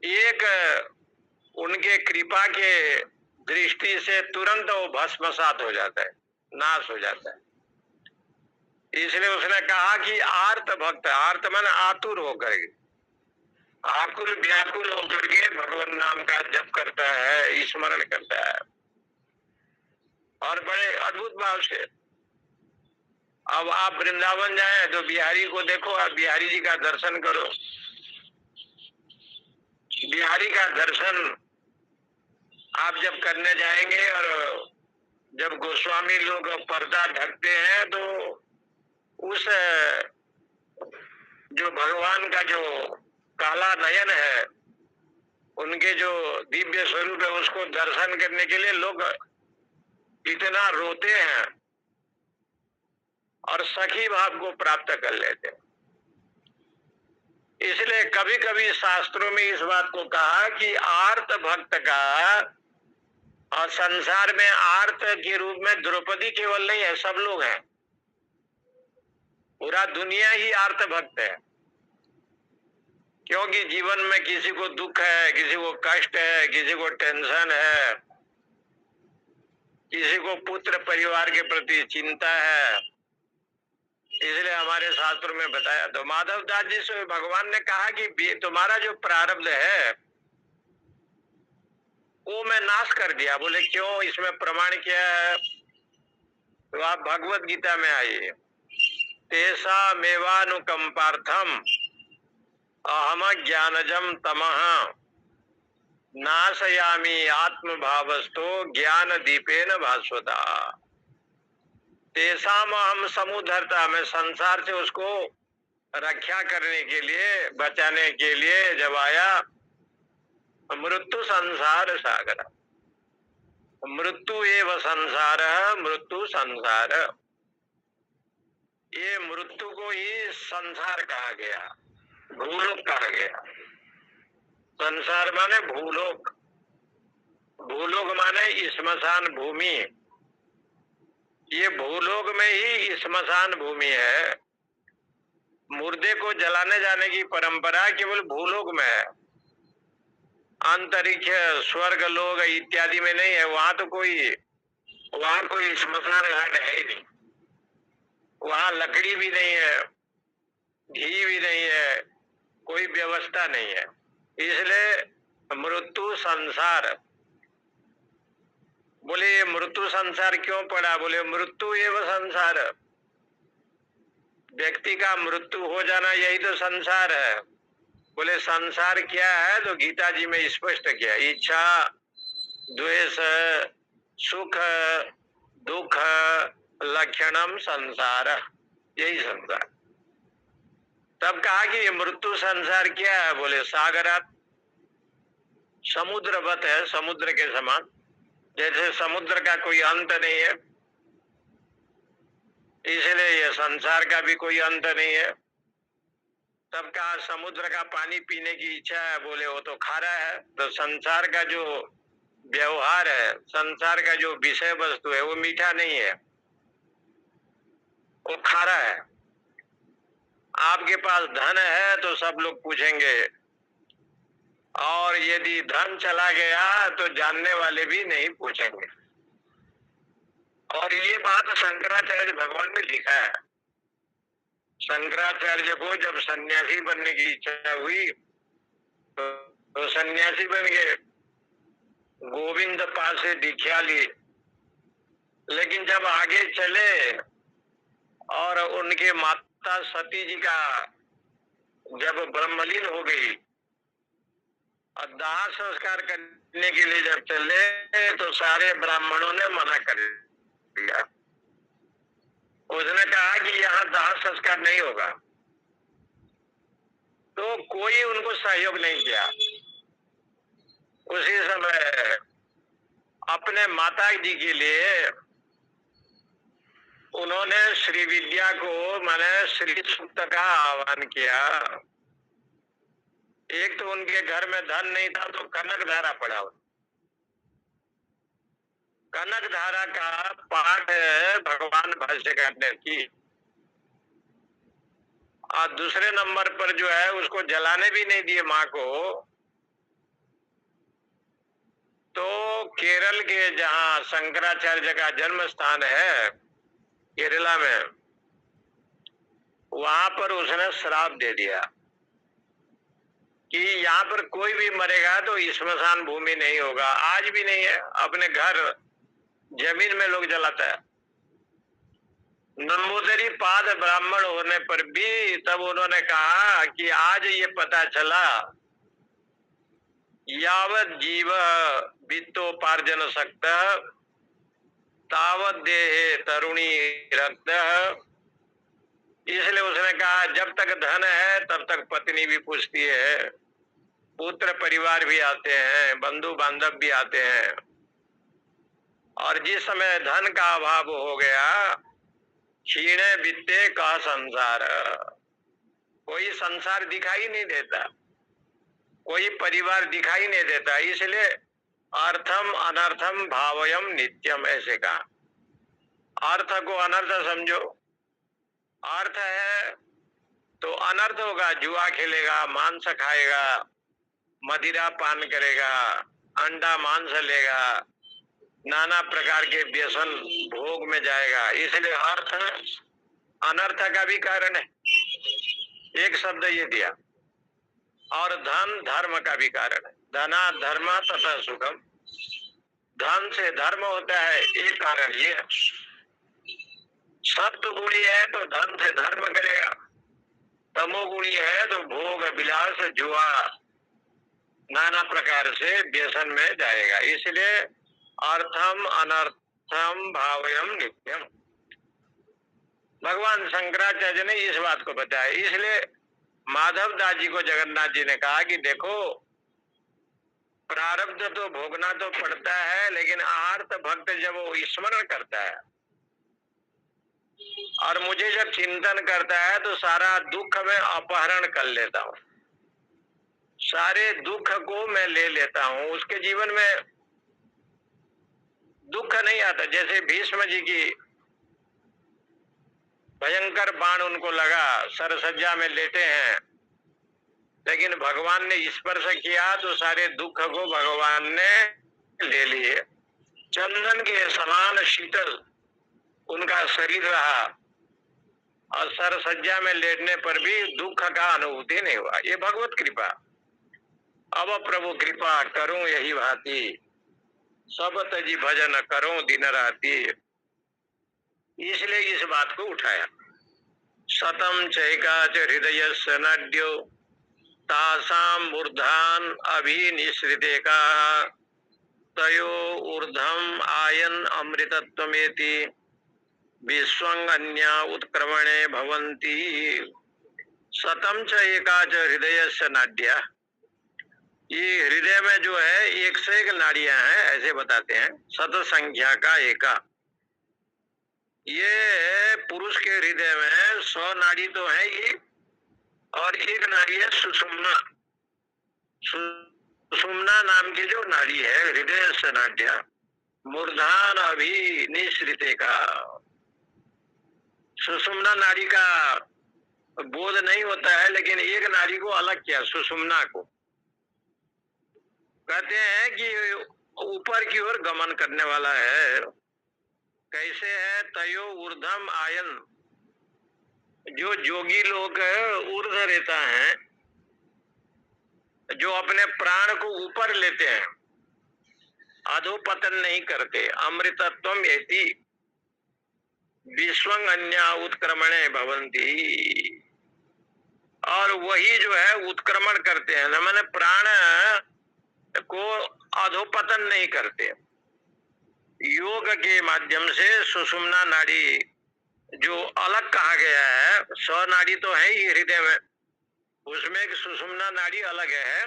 एक उनके कृपा के दृष्टि से तुरंत वो भस्मसात हो जाता है, नाश हो जाता है। इसलिए उसने कहा कि आर्त भक्त, आर्त मन आतुर होकर के, आकुल व्याकुल होकर के भगवान नाम का जप करता है, स्मरण करता है, और बड़े अद्भुत भाव से। अब आप वृंदावन जाएं तो बिहारी को देखो, आप बिहारी जी का दर्शन करो। बिहारी का दर्शन आप जब करने जाएंगे, और जब गोस्वामी लोग पर्दा ढकते हैं, तो उस जो भगवान का जो काला नयन है, उनके जो दिव्य स्वरूप है, उसको दर्शन करने के लिए लोग इतना रोते हैं और सखी भाव को प्राप्त कर लेते हैं। इसलिए कभी कभी शास्त्रों में इस बात को कहा कि आर्त भक्त का, और संसार में आर्त के रूप में द्रौपदी केवल नहीं है, सब लोग हैं, पूरा दुनिया ही आर्त भक्त है। क्योंकि जीवन में किसी को दुख है, किसी को कष्ट है, किसी को टेंशन है, किसी को पुत्र परिवार के प्रति चिंता है। इसलिए हमारे शास्त्रों में बताया, तो माधव दास जी से भगवान ने कहा कि तुम्हारा जो प्रारब्ध है वो मैं नाश कर दिया। बोले क्यों, इसमें प्रमाण क्या है? तो आप भगवत गीता में आइए, तेसा मेवानुकंपार्थम अहम ज्ञानजम तमः नाशयामी आत्म भावस्तो ज्ञान दीपेन भास्वता। तेसाम हम समुद्धरता, में संसार से उसको रक्षा करने के लिए, बचाने के लिए जब आया, मृत्यु संसार सागर, मृत्यु एव संसार, मृत्यु संसार, ये मृत्यु को ही संसार कहा गया, भूलोक कहा गया। संसार माने भूलोक, भूलोक माने स्मशान भूमि। ये भूलोक में ही स्मशान भूमि है। मुर्दे को जलाने जाने की परंपरा केवल भूलोक में है, अंतरिक्ष स्वर्ग लोक इत्यादि में नहीं है। वहां तो वहां कोई स्मशान घाट है ही नहीं, वहां लकड़ी भी नहीं है, घी भी नहीं है, कोई व्यवस्था नहीं है। इसलिए मृत्यु संसार। बोले ये मृत्यु संसार क्यों पड़ा? बोले मृत्यु एवं संसार, व्यक्ति का मृत्यु हो जाना यही तो संसार है। बोले संसार क्या है? तो गीता जी में स्पष्ट किया, इच्छा द्वेष सुख दुख लक्षणम संसार, यही संसार। तब कहा कि ये मृत्यु संसार क्या है? बोले सागरात, समुद्रवत है, समुद्र के समान। जैसे समुद्र का कोई अंत नहीं है, इसलिए ये संसार का भी कोई अंत नहीं है। तब कहा समुद्र का पानी पीने की इच्छा है, बोले वो तो खारा है। तो संसार का जो व्यवहार है, संसार का जो विषय वस्तु है, वो मीठा नहीं है, वो खारा है। आपके पास धन है तो सब लोग पूछेंगे, और यदि धन चला गया तो जानने वाले भी नहीं पूछेंगे। और ये बात शंकराचार्य भगवान ने लिखा है। शंकराचार्य को जब सन्यासी बनने की इच्छा हुई तो सन्यासी बन गए, गोविंद पास से दीक्षा ली। लेकिन जब आगे चले और उनके माता सती जी का जब ब्रह्मलीन हो गई और दाह संस्कार करने के लिए जब चले, तो सारे ब्राह्मणों ने मना कर दिया। उसने कहा कि यहाँ दाह संस्कार नहीं होगा, तो कोई उनको सहयोग नहीं किया। उसी समय अपने माता जी के लिए उन्होंने श्री विद्या को, माने श्री सूक्त का आह्वान किया। एक तो उनके घर में धन नहीं था तो कनक धारा पड़ा हो। कनक धारा का पाठ है भगवान भाष्यकार ने की। और दूसरे नंबर पर जो है उसको जलाने भी नहीं दिए माँ को। तो केरल के जहाँ शंकराचार्य का जन्म स्थान है केरला में, वहां पर उसने श्राप दे दिया कि यहाँ पर कोई भी मरेगा तो स्मशान भूमि नहीं होगा। आज भी नहीं है, अपने घर जमीन में लोग जलाता है। नंबूदरी पाद ब्राह्मण होने पर भी तब उन्होंने कहा कि आज ये पता चला यावत जीव वित्तोपार्जन शक्त तावत देहे तरुणी रक्त। इसलिए उसने कहा जब तक धन है तब तक पत्नी भी पूछती है, पुत्र परिवार भी आते हैं, बंधु बांधव भी आते हैं। और जिस समय धन का अभाव हो गया, क्षीणे वित्ते का संसार, कोई संसार दिखाई नहीं देता, कोई परिवार दिखाई नहीं देता। इसलिए अर्थम अनर्थम भावयम नित्यम, ऐसे कहा। अर्थ को अनर्थ समझो। अर्थ है तो अनर्थ होगा, जुआ खेलेगा, मांस खाएगा, मदिरा पान करेगा, अंडा मांस लेगा, नाना प्रकार के व्यसन भोग में जाएगा। इसलिए अर्थ अनर्थ का भी कारण है, एक शब्द ये दिया। और धन धर्म का भी कारण है। धना धर्म तथा सुखम, धन से धर्म होता है, एक कारण ये। सत्वगुणी है तो धन से धर्म करेगा, तमोगुणी है तो भोग विलास जुआ नाना प्रकार से व्यसन में जाएगा। इसलिए अर्थम अनर्थम भावयम नित्यम, भगवान शंकराचार्य ने इस बात को बताया। इसलिए माधव दास जी को जगन्नाथ जी ने कहा कि देखो, प्रारब्ध तो भोगना तो पड़ता है, लेकिन आर्त भक्त जब वो स्मरण करता है और मुझे जब चिंतन करता है तो सारा दुख में अपहरण कर लेता हूँ, सारे दुख को मैं ले लेता हूँ। उसके जीवन में दुख नहीं आता। जैसे भीष्म जी की भयंकर बाण उनको लगा, सरसज्जा में लेटे हैं, लेकिन भगवान ने स्पर्श किया तो सारे दुख को भगवान ने ले लिए। चंदन के समान शीतल उनका शरीर रहा और सरसज्जा में लेटने पर भी दुख का अनुभूति नहीं हुआ। ये भगवत कृपा। अब प्रभु कृपा करूं यही भांति, सब तजी भजन करूं दिन राति। इसलिए इस बात को उठाया। शतम चैकाच हृदय सनाड्यो तासाम ऊर्धान अभिनिश्रिते का तयो ऊर्धम आयन अमृतत्वमेति विश्वंगन्या उत्क्रमणे भवन्ति। शतम च एकाच हृदय से नाड्या, ये हृदय में जो है 101 नाड़ियां हैं, ऐसे बताते हैं। शत संख्या का एका, ये पुरुष के हृदय में 100 नाड़ी तो है ये, और एक नाड़ी है सुषुम्ना। सुषुम्ना नाम की जो नाड़ी है हृदय से नाड्या मूर्धान अभिनिश्रिते का, सुषुम्ना नाड़ी का बोध नहीं होता है, लेकिन एक नाड़ी को अलग किया, सुषुम्ना को। कहते हैं कि ऊपर की ओर गमन करने वाला है। कैसे है? तयो ऊर्धम आयन, जो जोगी लोग ऊर्ध रहता है, जो अपने प्राण को ऊपर लेते हैं, अधोपतन नहीं करते। अमृतत्वम एति विश्वंग अन्या उत्क्रमणे भवन्ति, और वही जो है उत्क्रमण करते हैं, न माने प्राण को अधोपतन नहीं करते। योग के माध्यम से सुषुम्ना नाड़ी जो अलग कहा गया है, 100 नाड़ी तो है ही हृदय में, उसमें एक सुषुम्ना नाड़ी अलग है।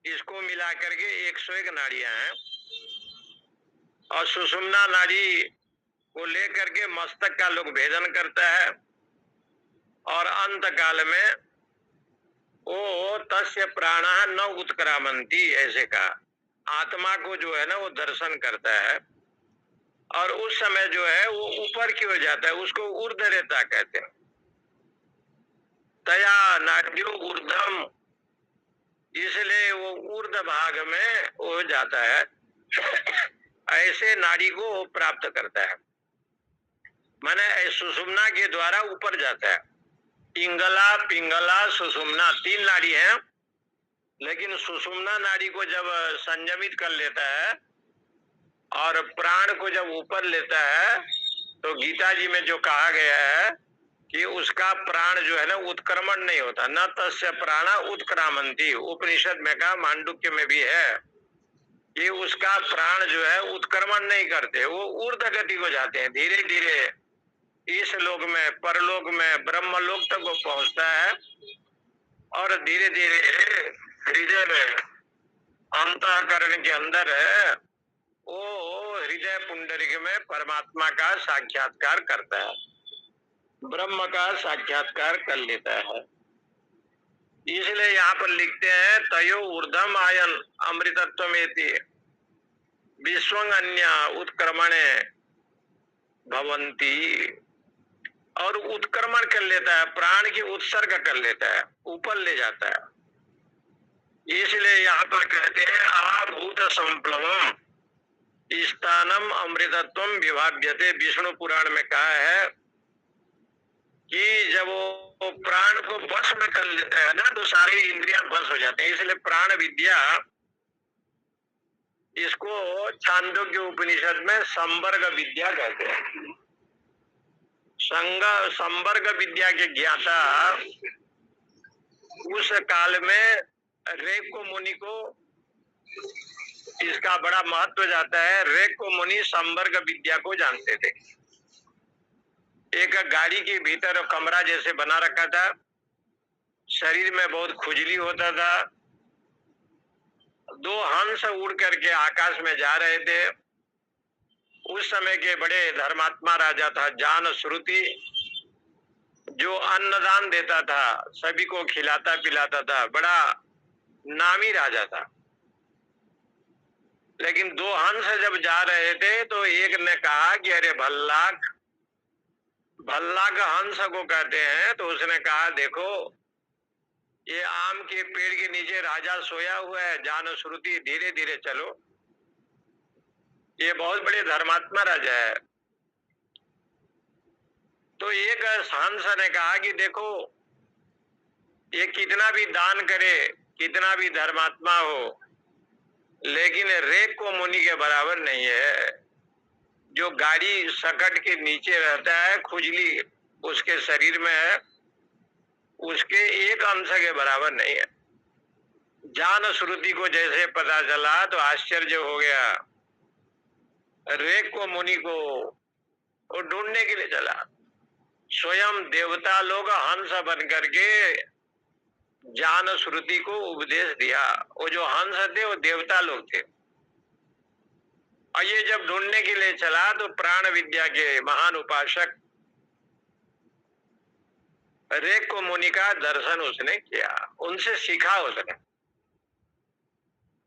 इसको मिला करके 101 नाड़ियां हैं। और सुषुम्ना नाड़ी को लेकर के मस्तक का लोग भेदन करता है, और अंत काल में वो तस्य प्राणः न उत्क्रामंती, ऐसे कहा। आत्मा को जो है ना वो दर्शन करता है और उस समय जो है वो ऊपर की ओर जाता है, उसको ऊर्ध्वरेता कहते हैं। तया नाड्यो ऊर्ध्वम, इसलिए वो ऊर्ध्व भाग में हो जाता है। ऐसे नाड़ी को प्राप्त करता है, माने सुषुम्ना के द्वारा ऊपर जाता है। पिंगला पिंगला सुषुम्ना तीन नाड़ी है, लेकिन सुषुम्ना नाड़ी को जब संयमित कर लेता है और प्राण को जब ऊपर लेता है तो गीता जी में जो कहा गया है कि उसका प्राण जो है ना उत्क्रमण नहीं होता, न तस्य प्राणा उत्क्रामंती। उपनिषद में कहा, मांडुक्य में भी है कि उसका प्राण जो है उत्क्रमण नहीं करते, वो ऊर्ध्व गति को जाते हैं, धीरे धीरे इस लोक में, परलोक में, ब्रह्मलोक तक वो पहुंचता है और धीरे धीरे हृदय में, अंतःकरण के अंदर है, वो हृदय पुंडरीक में परमात्मा का साक्षात्कार करता है, ब्रह्म का साक्षात्कार कर लेता है। इसलिए यहाँ पर लिखते हैं तयो ऊर्ध्वम आयन अमृतत्वमेति विश्वं अन्य उत्क्रमणे भवंती। और उत्क्रमण कर लेता है, प्राण की उत्सर्ग कर लेता है, ऊपर ले जाता है। इसलिए यहाँ पर कहते हैं आभूत संप्लवम स्थानम अमृतत्वम विभाव्यते। विष्णु पुराण में कहा है कि जब वो प्राण को वश में कर लेता है ना तो सारी इंद्रियां वश हो जाती हैं। इसलिए प्राण विद्या, इसको छांदोग्य उपनिषद में संवर्ग विद्या कहते हैं। संवर्ग विद्या के ज्ञाता उस काल में रेक को मुनि को, इसका बड़ा महत्व जाता है। रेक को मुनि संवर्ग विद्या को जानते थे। एक गाड़ी के भीतर कमरा जैसे बना रखा था, शरीर में बहुत खुजली होता था, दो हंस उड़ करके आकाश में जा रहे थे। उस समय के बड़े धर्मात्मा राजा था जान श्रुति, जो अन्नदान देता था, सभी को खिलाता पिलाता था, बड़ा नामी राजा था। लेकिन दो हंस जब जा रहे थे तो एक ने कहा कि अरे भल्लाक, भल्लाक हंस को कहते हैं, तो उसने कहा देखो ये आम के पेड़ के नीचे राजा सोया हुआ है, जान श्रुति धीरे धीरे चलो। ये बहुत बड़े धर्मात्मा राजा है। तो एक हंस ने कहा कि देखो ये कितना भी दान करे, कितना भी धर्मात्मा हो, लेकिन रेक को मुनि के बराबर नहीं है। जो गाड़ी सकट के नीचे रहता है, खुजली उसके शरीर में है, उसके एक अंश के बराबर नहीं है। जान श्रुति को जैसे पता चला तो आश्चर्य हो गया। रेक को मुनि को वो ढूंढने के लिए चला। स्वयं देवता लोग हंस बन करके जान श्रुति को उपदेश दिया। वो जो हंस थे वो देवता लोग थे। और ये जब ढूंढने के लिए चला तो प्राण विद्या के महान उपासक रेक को मुनि का दर्शन उसने किया, उनसे सीखा उसने।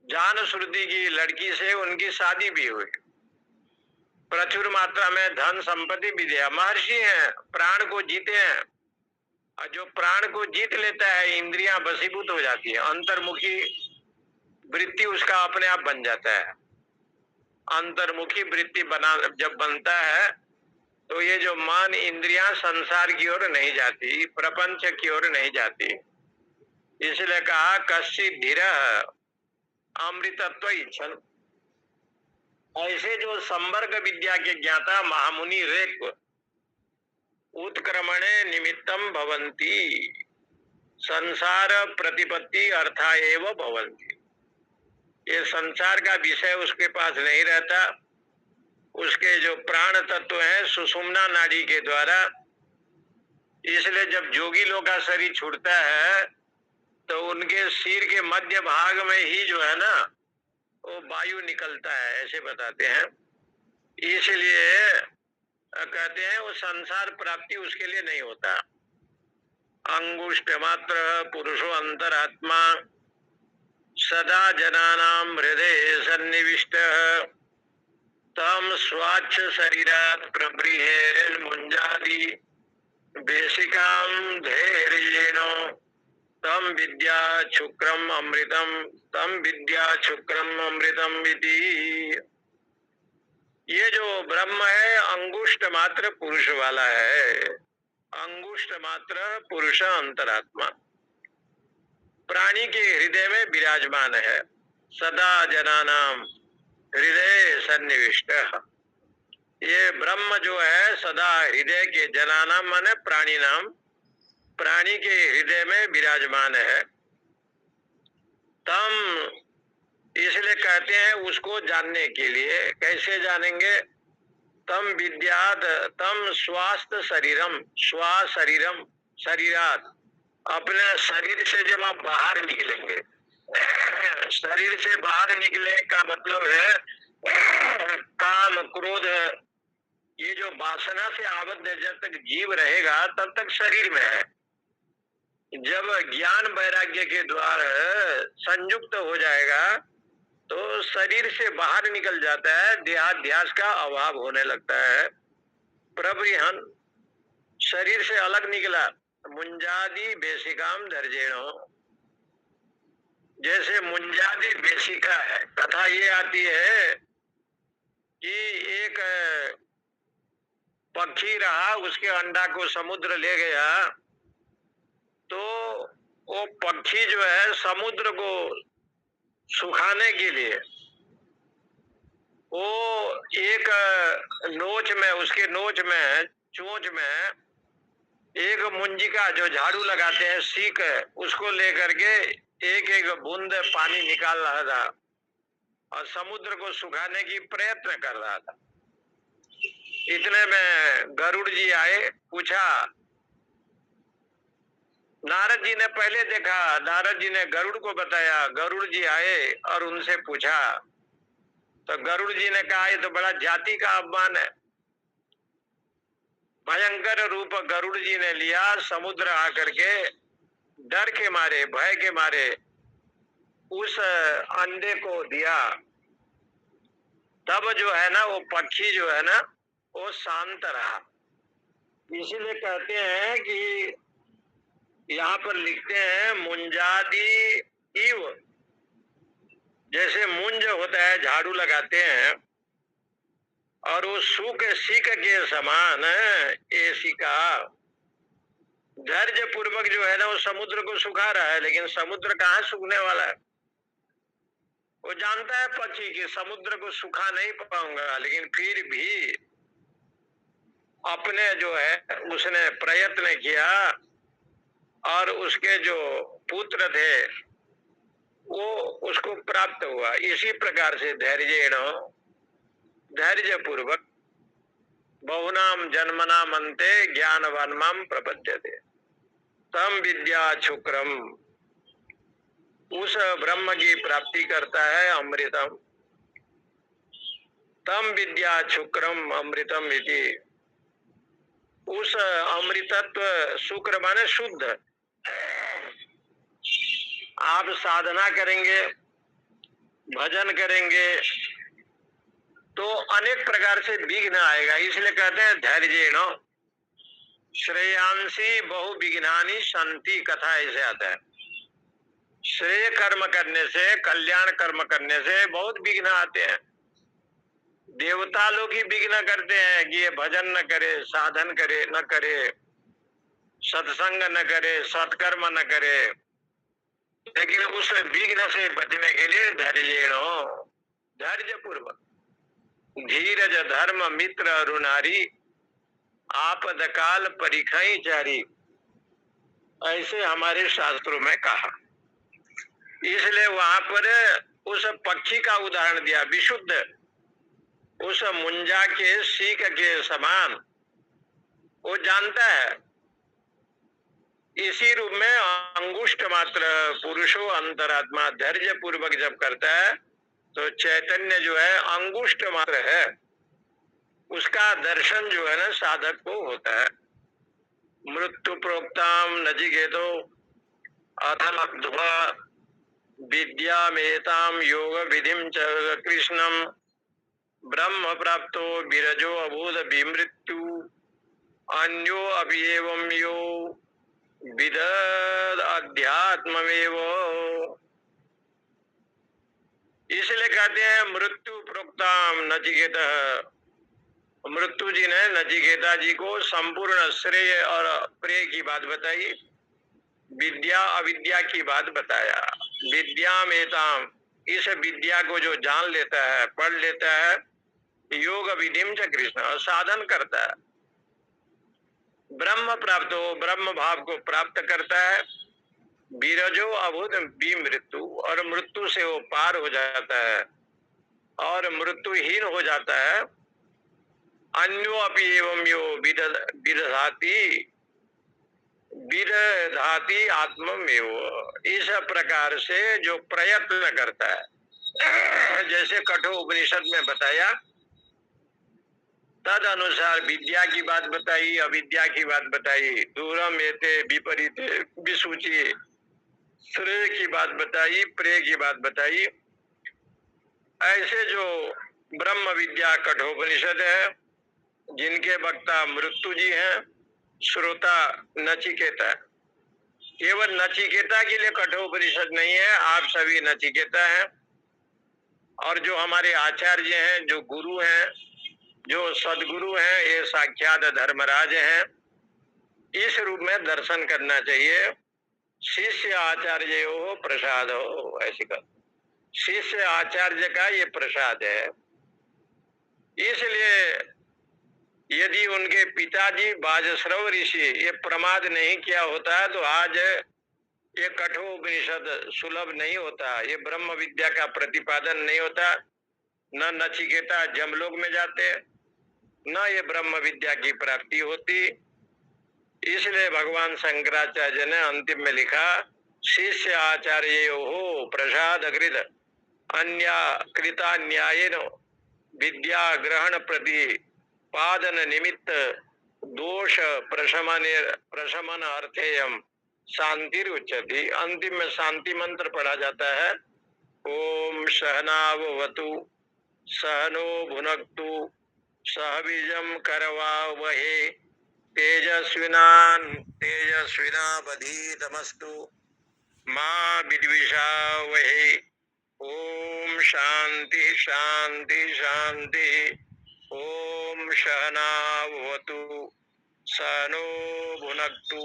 जान श्रुति की लड़की से उनकी शादी भी हुई, प्रचुर मात्रा में धन संपत्ति भी दिया। महर्षि हैं, प्राण को जीते हैं, और जो प्राण को जीत लेता है इंद्रियां वशीभूत हो जाती है, अंतर्मुखी वृत्ति उसका अपने आप बन जाता है। अंतर्मुखी वृत्ति बना जब बनता है तो ये जो मन इंद्रियां संसार की ओर नहीं जाती, प्रपंच की ओर नहीं जाती। इसलिए कहा कश्चित् धीरः अमृतत्व इच्छन्। ऐसे जो संवर्ग विद्या के ज्ञाता महामुनि रेक उत्क्रमणे निमित्तम भवन्ति, संसार प्रतिपत्ति अर्था एव भवन्ति। ये संसार का विषय उसके पास नहीं रहता। उसके जो प्राण तत्व है सुषुम्ना नाड़ी के द्वारा, इसलिए जब जोगी लोग का शरीर छूटता है तो उनके सिर के मध्य भाग में ही जो है ना वो वायु निकलता है, ऐसे बताते हैं। इसलिए कहते हैं वो संसार प्राप्ति उसके लिए नहीं होता। अंगुष्ठ मात्र पुरुषो अंतरात्मा सदा जनानां हृदय सन्निविष्ट तम स्वाच्छ शरीरात् प्रबृहेन् मुंजादि बेसिकां धैर्येण तम विद्या शुक्रम अमृतम तम विद्या शुक्रम अमृतम इति। ये जो ब्रह्म है अंगुष्ठ मात्र पुरुष वाला है, अंगुष्ठ मात्र पुरुष अंतरात्मा प्राणी के हृदय में विराजमान है। सदा जनानाम हृदय सन्निविष्ट, ये ब्रह्म जो है सदा हृदय के, जनानाम माने प्राणी नाम, प्राणी के हृदय में विराजमान है। तम इसलिए कहते हैं उसको जानने के लिए। कैसे जानेंगे? तम विद्यात तम स्वास्थ्य शरीरम, स्वा शरीरम शरीरात, अपने शरीर से जब आप बाहर निकलेंगे, शरीर से बाहर निकले का मतलब है काम क्रोध, ये जो वासना से आबद्ध जब तक जीव रहेगा तब तक शरीर में है। जब ज्ञान वैराग्य के द्वारा संयुक्त हो जाएगा तो शरीर से बाहर निकल जाता है, देहाध्यास का अभाव होने लगता है। प्रबृहन, शरीर से अलग निकला, मुंजादि बेसिकाम धर्जेणो, जैसे मुंजादि बेसिका है। कथा ये आती है कि एक पक्षी रहा, उसके अंडा को समुद्र ले गया, तो वो पक्षी जो है समुद्र को सुखाने के लिए वो एक नोच में, उसके नोच में, चोंच में एक मुंजिका जो झाड़ू लगाते हैं सीक, उसको लेकर के एक एक बूंद पानी निकाल रहा था और समुद्र को सुखाने की प्रयत्न कर रहा था। इतने में गरुड़ जी आए, पूछा, नारद जी ने पहले देखा, नारद जी ने गरुड़ को बताया, गरुड़ जी आए और उनसे पूछा, तो गरुड़ जी ने कहा ये तो बड़ा जाति का अपमान है। भयंकर रूप गरुड़ जी ने लिया, समुद्र आकर के डर के मारे, भय के मारे उस अंडे को दिया। तब जो है ना वो पक्षी जो है ना वो शांत रहा। इसीलिए कहते हैं कि यहाँ पर लिखते हैं मुंजादि इव, जैसे मुंज होता है झाड़ू लगाते हैं, और वो सूख सीख के समान ऐसी का धैर्य पूर्वक जो है ना वो समुद्र को सुखा रहा है। लेकिन समुद्र कहाँ सूखने वाला है? वो जानता है पक्षी कि समुद्र को सुखा नहीं पाऊंगा, लेकिन फिर भी अपने जो है उसने प्रयत्न किया और उसके जो पुत्र थे वो उसको प्राप्त हुआ। इसी प्रकार से धैर्य पूर्वक बहुनाम जन्मनाम अन्ते ज्ञानवान माम प्रपद्यते तम विद्या शुक्रम, उस ब्रह्म की प्राप्ति करता है अमृतम, तम विद्या शुक्रम अमृतम इति। उस अमृतत्व, शुक्र माने शुद्ध। आप साधना करेंगे, भजन करेंगे तो अनेक प्रकार से विघ्न आएगा। इसलिए कहते हैं धैर्येण श्रेयांसी बहु विघ्नानि संति, कथा ऐसे आता है। श्रेय कर्म करने से, कल्याण कर्म करने से बहुत विघ्न आते हैं। देवता लोग ही विघ्न करते हैं कि ये भजन न करे, साधन करे न करे, सत्संग न करे, सत्कर्म न करे। लेकिन उस विघ्न से बचने के लिए धैर्य पूर्वक धीरज धर्म मित्र अरुणारी आपद काल परिखई चारी, ऐसे हमारे शास्त्रों में कहा। इसलिए वहां पर उस पक्षी का उदाहरण दिया, विशुद्ध, उस मुंजा के सीक के समान वो जानता है। इसी रूप में अंगुष्ठ मात्र पुरुषो अंतरात्मा धैर्य पूर्वक जब करता है तो चैतन्य जो है अंगुष्ठ मात्र है, उसका दर्शन जो है ना साधक को होता है। मृत्यु प्रोक्ताम नचिकेतो अथ लब्ध्वा विद्यामेताम योग विधिम च कृष्णम ब्रह्म प्राप्तो विरजो अभूत विमृत्यु अन्यो अभिएवं यो विदद अध्यात्ममेव। इसलिए कहते हैं मृत्यु प्रोक्ताम नचिकेता। मृत्यु जी ने नचिकेता जी को संपूर्ण श्रेय और प्रेय की बात बताई, विद्या अविद्या की बात बताया। विद्यामेताम, इस विद्या को जो जान लेता है, पढ़ लेता है, योग विधिम च कृष्ण, और साधन करता है, ब्रह्म प्राप्त हो, ब्रह्म भाव को प्राप्त करता है, बीरजो अभूत विमृत्यु, और मृत्यु से वो पार हो जाता है और मृत्युहीन हो जाता है। अन्यो अपि एवं यो विदधाति विदधाति आत्ममेव, इस प्रकार से जो प्रयत्न करता है, जैसे कठोपनिषद में बताया, तद अनुसार विद्या की बात बताई, अविद्या की बात बताई, दूरम एते विपरीते विसूचि, श्रेय की बात बताई, प्रेय की बात बताई। ऐसे जो ब्रह्म विद्या कठोपनिषद है, जिनके वक्ता मृत्यु जी हैं, श्रोता नचिकेता। केवल नचिकेता के लिए कठोपनिषद नहीं है, आप सभी नचिकेता हैं। और जो हमारे आचार्य हैं, जो गुरु हैं, जो सदगुरु हैं, ये साक्षात धर्मराज हैं। इस रूप में दर्शन करना चाहिए। शिष्य आचार्य हो प्रसाद हो, ऐसी बात। शिष्य आचार्य का ये प्रसाद है। इसलिए यदि उनके पिताजी बाजश्रव ऋषि ये प्रमाद नहीं किया होता तो आज ये कठोपनिषद सुलभ नहीं होता, ये ब्रह्म विद्या का प्रतिपादन नहीं होता, न नचिकेता जमलोक में जाते, न ये ब्रह्म विद्या की प्राप्ति होती। इसलिए भगवान शंकराचार्य ने अंतिम में लिखा, शिष्य आचार्य हो प्रसाद कृत अन्या कृता न्यायेन विद्या ग्रहण प्रति पादन निमित्त दोष प्रशमन अर्थेयम शांति उच्यते। अंतिम में शांति मंत्र पढ़ा जाता है, ओम सहनावतु सहनो भुनक्तु सह बीजम करवावहे तेजस्विनावधीतमस्तु मां विद्विषावहे। ओम शांति शांति शांति। ओम सहनावतु सहनो भुनक्तु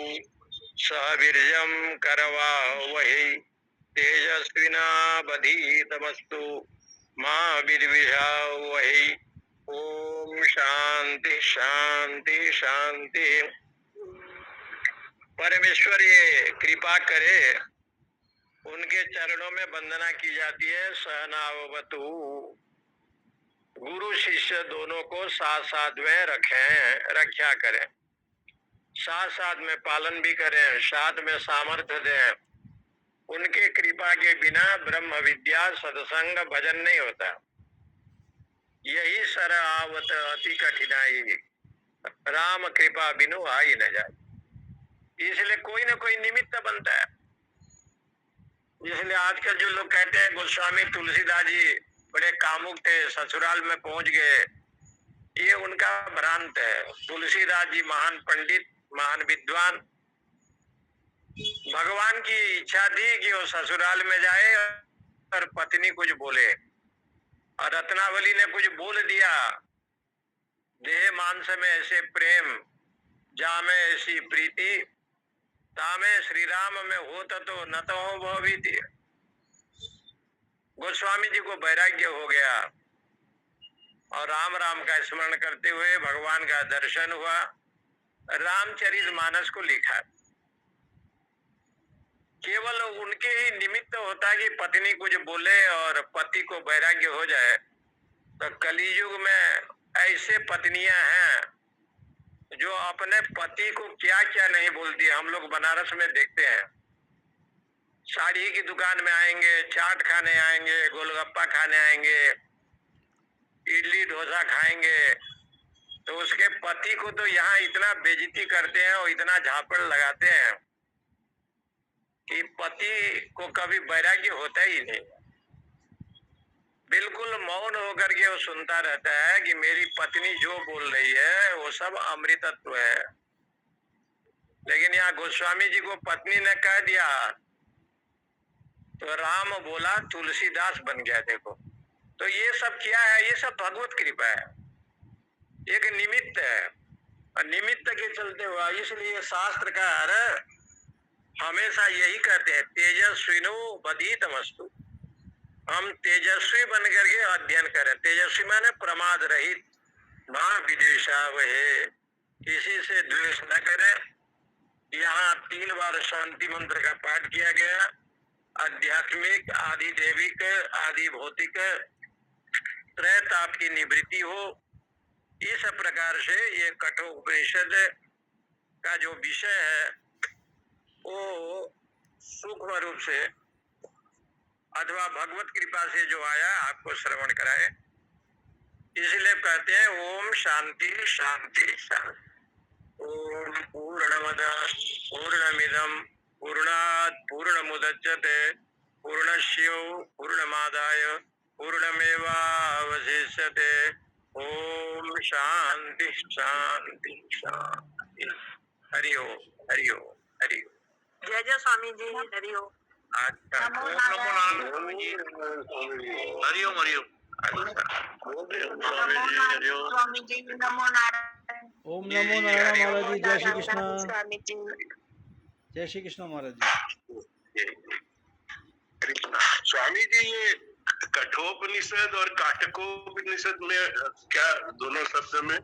सह वीर्यं करवावहे तेजस्विनावधीतमस्तु मां विद्विषावहे। ओम शांति शांति शांति। परमेश्वर ये कृपा करे, उनके चरणों में वंदना की जाती है। सहनावतु, गुरु शिष्य दोनों को साथ साथ में रखें, रक्षा करें, साथ साथ में पालन भी करें, साथ में सामर्थ्य दें। उनके कृपा के बिना ब्रह्म विद्या सत्संग भजन नहीं होता। यही सरावत अति कठिनाई, राम कृपा बिनु आई न जाए। इसलिए कोई न कोई निमित्त बनता है। इसलिए आजकल जो लोग कहते हैं गोस्वामी तुलसीदास जी बड़े कामुक थे, ससुराल में पहुंच गए, ये उनका भ्रांत है। तुलसीदास जी महान पंडित, महान विद्वान, भगवान की इच्छा थी कि वो ससुराल में जाए और पत्नी कुछ बोले, और रत्नावली ने कुछ बोल दिया, देह मांस में ऐसे प्रेम, जामे ऐसी प्रीति, तामे श्री राम में होता तो न तो हो भवभीति। गोस्वामी जी को वैराग्य हो गया और राम राम का स्मरण करते हुए भगवान का दर्शन हुआ। रामचरितमानस को लिखा। केवल उनके ही निमित्त होता कि पत्नी कुछ बोले और पति को वैराग्य हो जाए। तो कलियुग में ऐसे पत्नियां हैं जो अपने पति को क्या क्या नहीं बोलती है। हम लोग बनारस में देखते हैं, साड़ी की दुकान में आएंगे, चाट खाने आएंगे, गोलगप्पा खाने आएंगे, इडली डोसा खाएंगे, तो उसके पति को तो यहाँ इतना बेइज्जती करते हैं और इतना झापड़ लगाते हैं कि पति को कभी वैराग्य होता ही नहीं। बिल्कुल मौन होकर के वो सुनता रहता है कि मेरी पत्नी जो बोल रही है वो सब अमृतत्व है। लेकिन यहाँ गोस्वामी जी को पत्नी ने कह दिया तो राम बोला तुलसीदास बन गया। देखो तो ये सब क्या है, ये सब भगवत कृपा है, एक निमित्त है और निमित्त के चलते हुआ। इसलिए शास्त्रकार हमेशा यही कहते हैं तेजस्विनो बधीतमस्तु, हम तेजस्वी बन करके अध्ययन करें। तेजस्वी माने प्रमाद रहित, मां विद्वेषा वहे, किसी से द्वेष न करें। यहाँ 3 बार शांति मंत्र का पाठ किया गया। आध्यात्मिक, आदि देविक, आदि भौतिक त्रैताप की निवृत्ति हो, इस प्रकार से ये कठोपनिषद का जो विषय है वो सूक्ष्म रूप से अथवा भगवत कृपा से जो आया आपको श्रवण कराए। इसलिए कहते हैं ओम शांति शांति शांति। ओम पूर्णमद पूर्णमिदम पूर्णात् पूर्णमुदच्यते पूर्णस्य पूर्णमादाय पूर्णमेवावशिष्यते। ओम शांति शांति शांति। हरि ओम हरि ओम हरि ओम। जय जय स्वामी जी, हरि ओम। अच्छा नमो ओम नारायण। नमो नारायण जी। हरि ओम हरि ओम। स्वामी जी नमो नारायण। ओम नमो नारायण महाराज जी, जय श्री कृष्ण। स्वामी जी जय श्री कृष्ण महाराज जी। स्वामी जी ये कठोपनिषद और काटकोपनिषद में क्या दोनों शब्द में?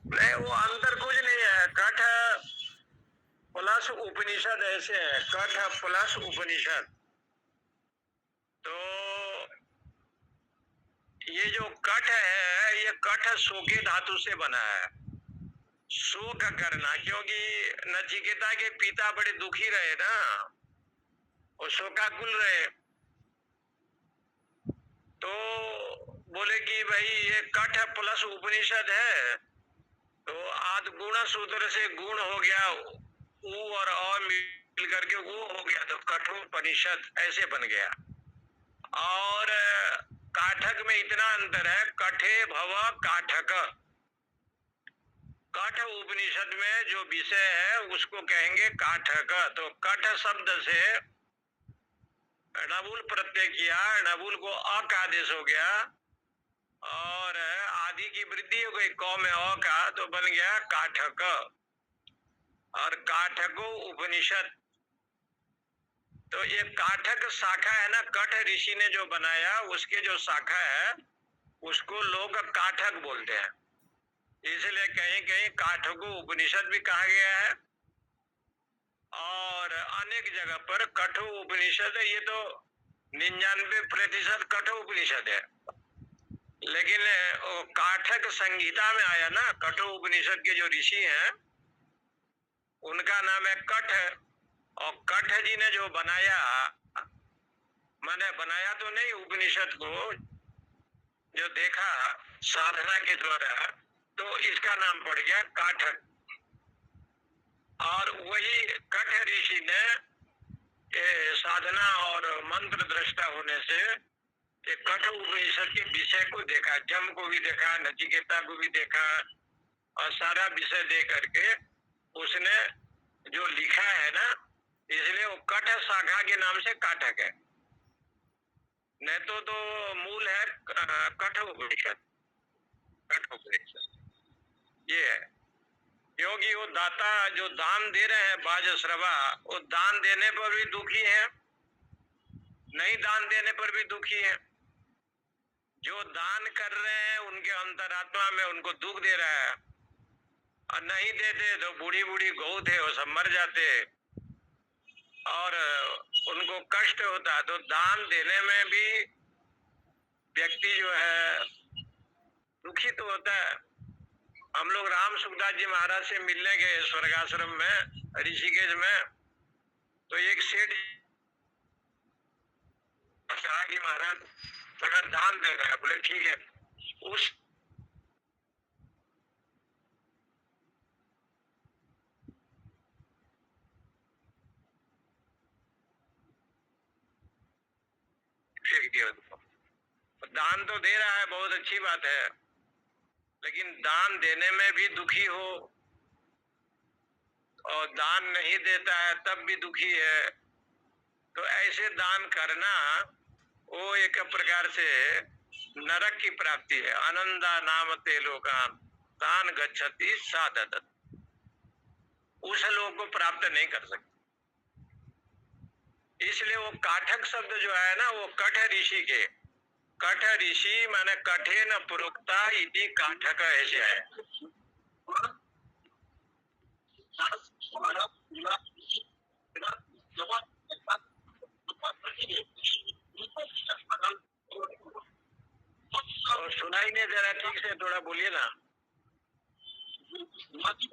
नहीं, वो अंतर कुछ नहीं है। कठ प्लस उपनिषद ऐसे है, कठ प्लस उपनिषद। तो ये जो कठ है ये कठ शोके धातु से बना है। शोक करना, क्योंकि नचिकेता के पिता बड़े दुखी रहे ना, वो शोकाकुल रहे। तो बोले कि भाई ये कठ प्लस उपनिषद है, तो आद गुण सूत्र से गुण हो गया, ऊ और अ मिल करके वो हो गया, तो कठोपनिषद ऐसे बन गया। और काठक में इतना अंतर है, कठे भव काठक। कठ उपनिषद में जो विषय है उसको कहेंगे काठक। तो कठ शब्द से नबुल प्रत्यय किया, नबुल को अ का आदेश हो गया और आदि की वृद्धि हो गई कौ में अ का, तो बन गया काठक। और काठको उपनिषद, तो ये काठक शाखा है ना, कठ ऋषि ने जो बनाया उसके जो शाखा है उसको लोग काठक बोलते हैं। इसलिए कहीं कहीं काठको उपनिषद भी कहा गया है और अनेक जगह पर कठो उपनिषद है। ये तो 99% कठो उपनिषद है। लेकिन वो काठक संहिता में आया ना, कठो उपनिषद के जो ऋषि हैं उनका नाम है कठ। और कठ जी ने जो बनाया, मैंने बनाया तो नहीं उपनिषद को, जो देखा साधना के द्वारा, तो इसका नाम पड़ गया काठक। और वही कठ ऋषि ने साधना और मंत्र दृष्टा होने से कठ उपनिषद के विषय को देखा, जम को भी देखा, नचिकेता को भी देखा और सारा विषय दे करके उसने जो लिखा है ना, इसलिए वो कठ शाखा के नाम से काठक है। नहीं तो मूल है कठ उपनिषद। कठ उपनिषद ये है, क्योंकि वो दाता जो दान दे रहे हैं बाजश्रवा, वो दान देने पर भी दुखी है, नहीं दान देने पर भी दुखी है। जो दान कर रहे हैं उनके अंतरात्मा में उनको दुख दे रहा है, और नहीं देते तो बूढ़ी बूढ़ी गौ थे वो सब मर जाते और उनको कष्ट होता। तो दान देने में भी व्यक्ति जो है दुखी तो होता है। हम लोग राम सुखदास जी महाराज से मिलने गए स्वर्गाश्रम में ऋषिकेश में, तो एक सेठ कहा कि महाराज अगर दान दे रहा है, बोले ठीक है। उस फेंक दिया उसको। दान तो दे रहा है, बहुत अच्छी बात है, लेकिन दान देने में भी दुखी हो और दान नहीं देता है तब भी दुखी है, तो ऐसे दान करना वो एक प्रकार से नरक की प्राप्ति है। आनंदा नाम ते लोकान तान गच्छति सादत, उस लोक को प्राप्त नहीं कर सकते। इसलिए वो काठक शब्द जो है ना, वो कठ ऋषि के, कठ ऋषि माने कठे न प्रोक्ता इति काठक ऐसे है। और सुनाई नहीं दे रहा ठीक से, थोड़ा बोलिए ना।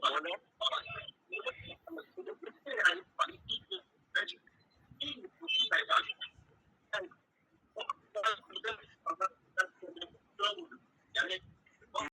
बोलो।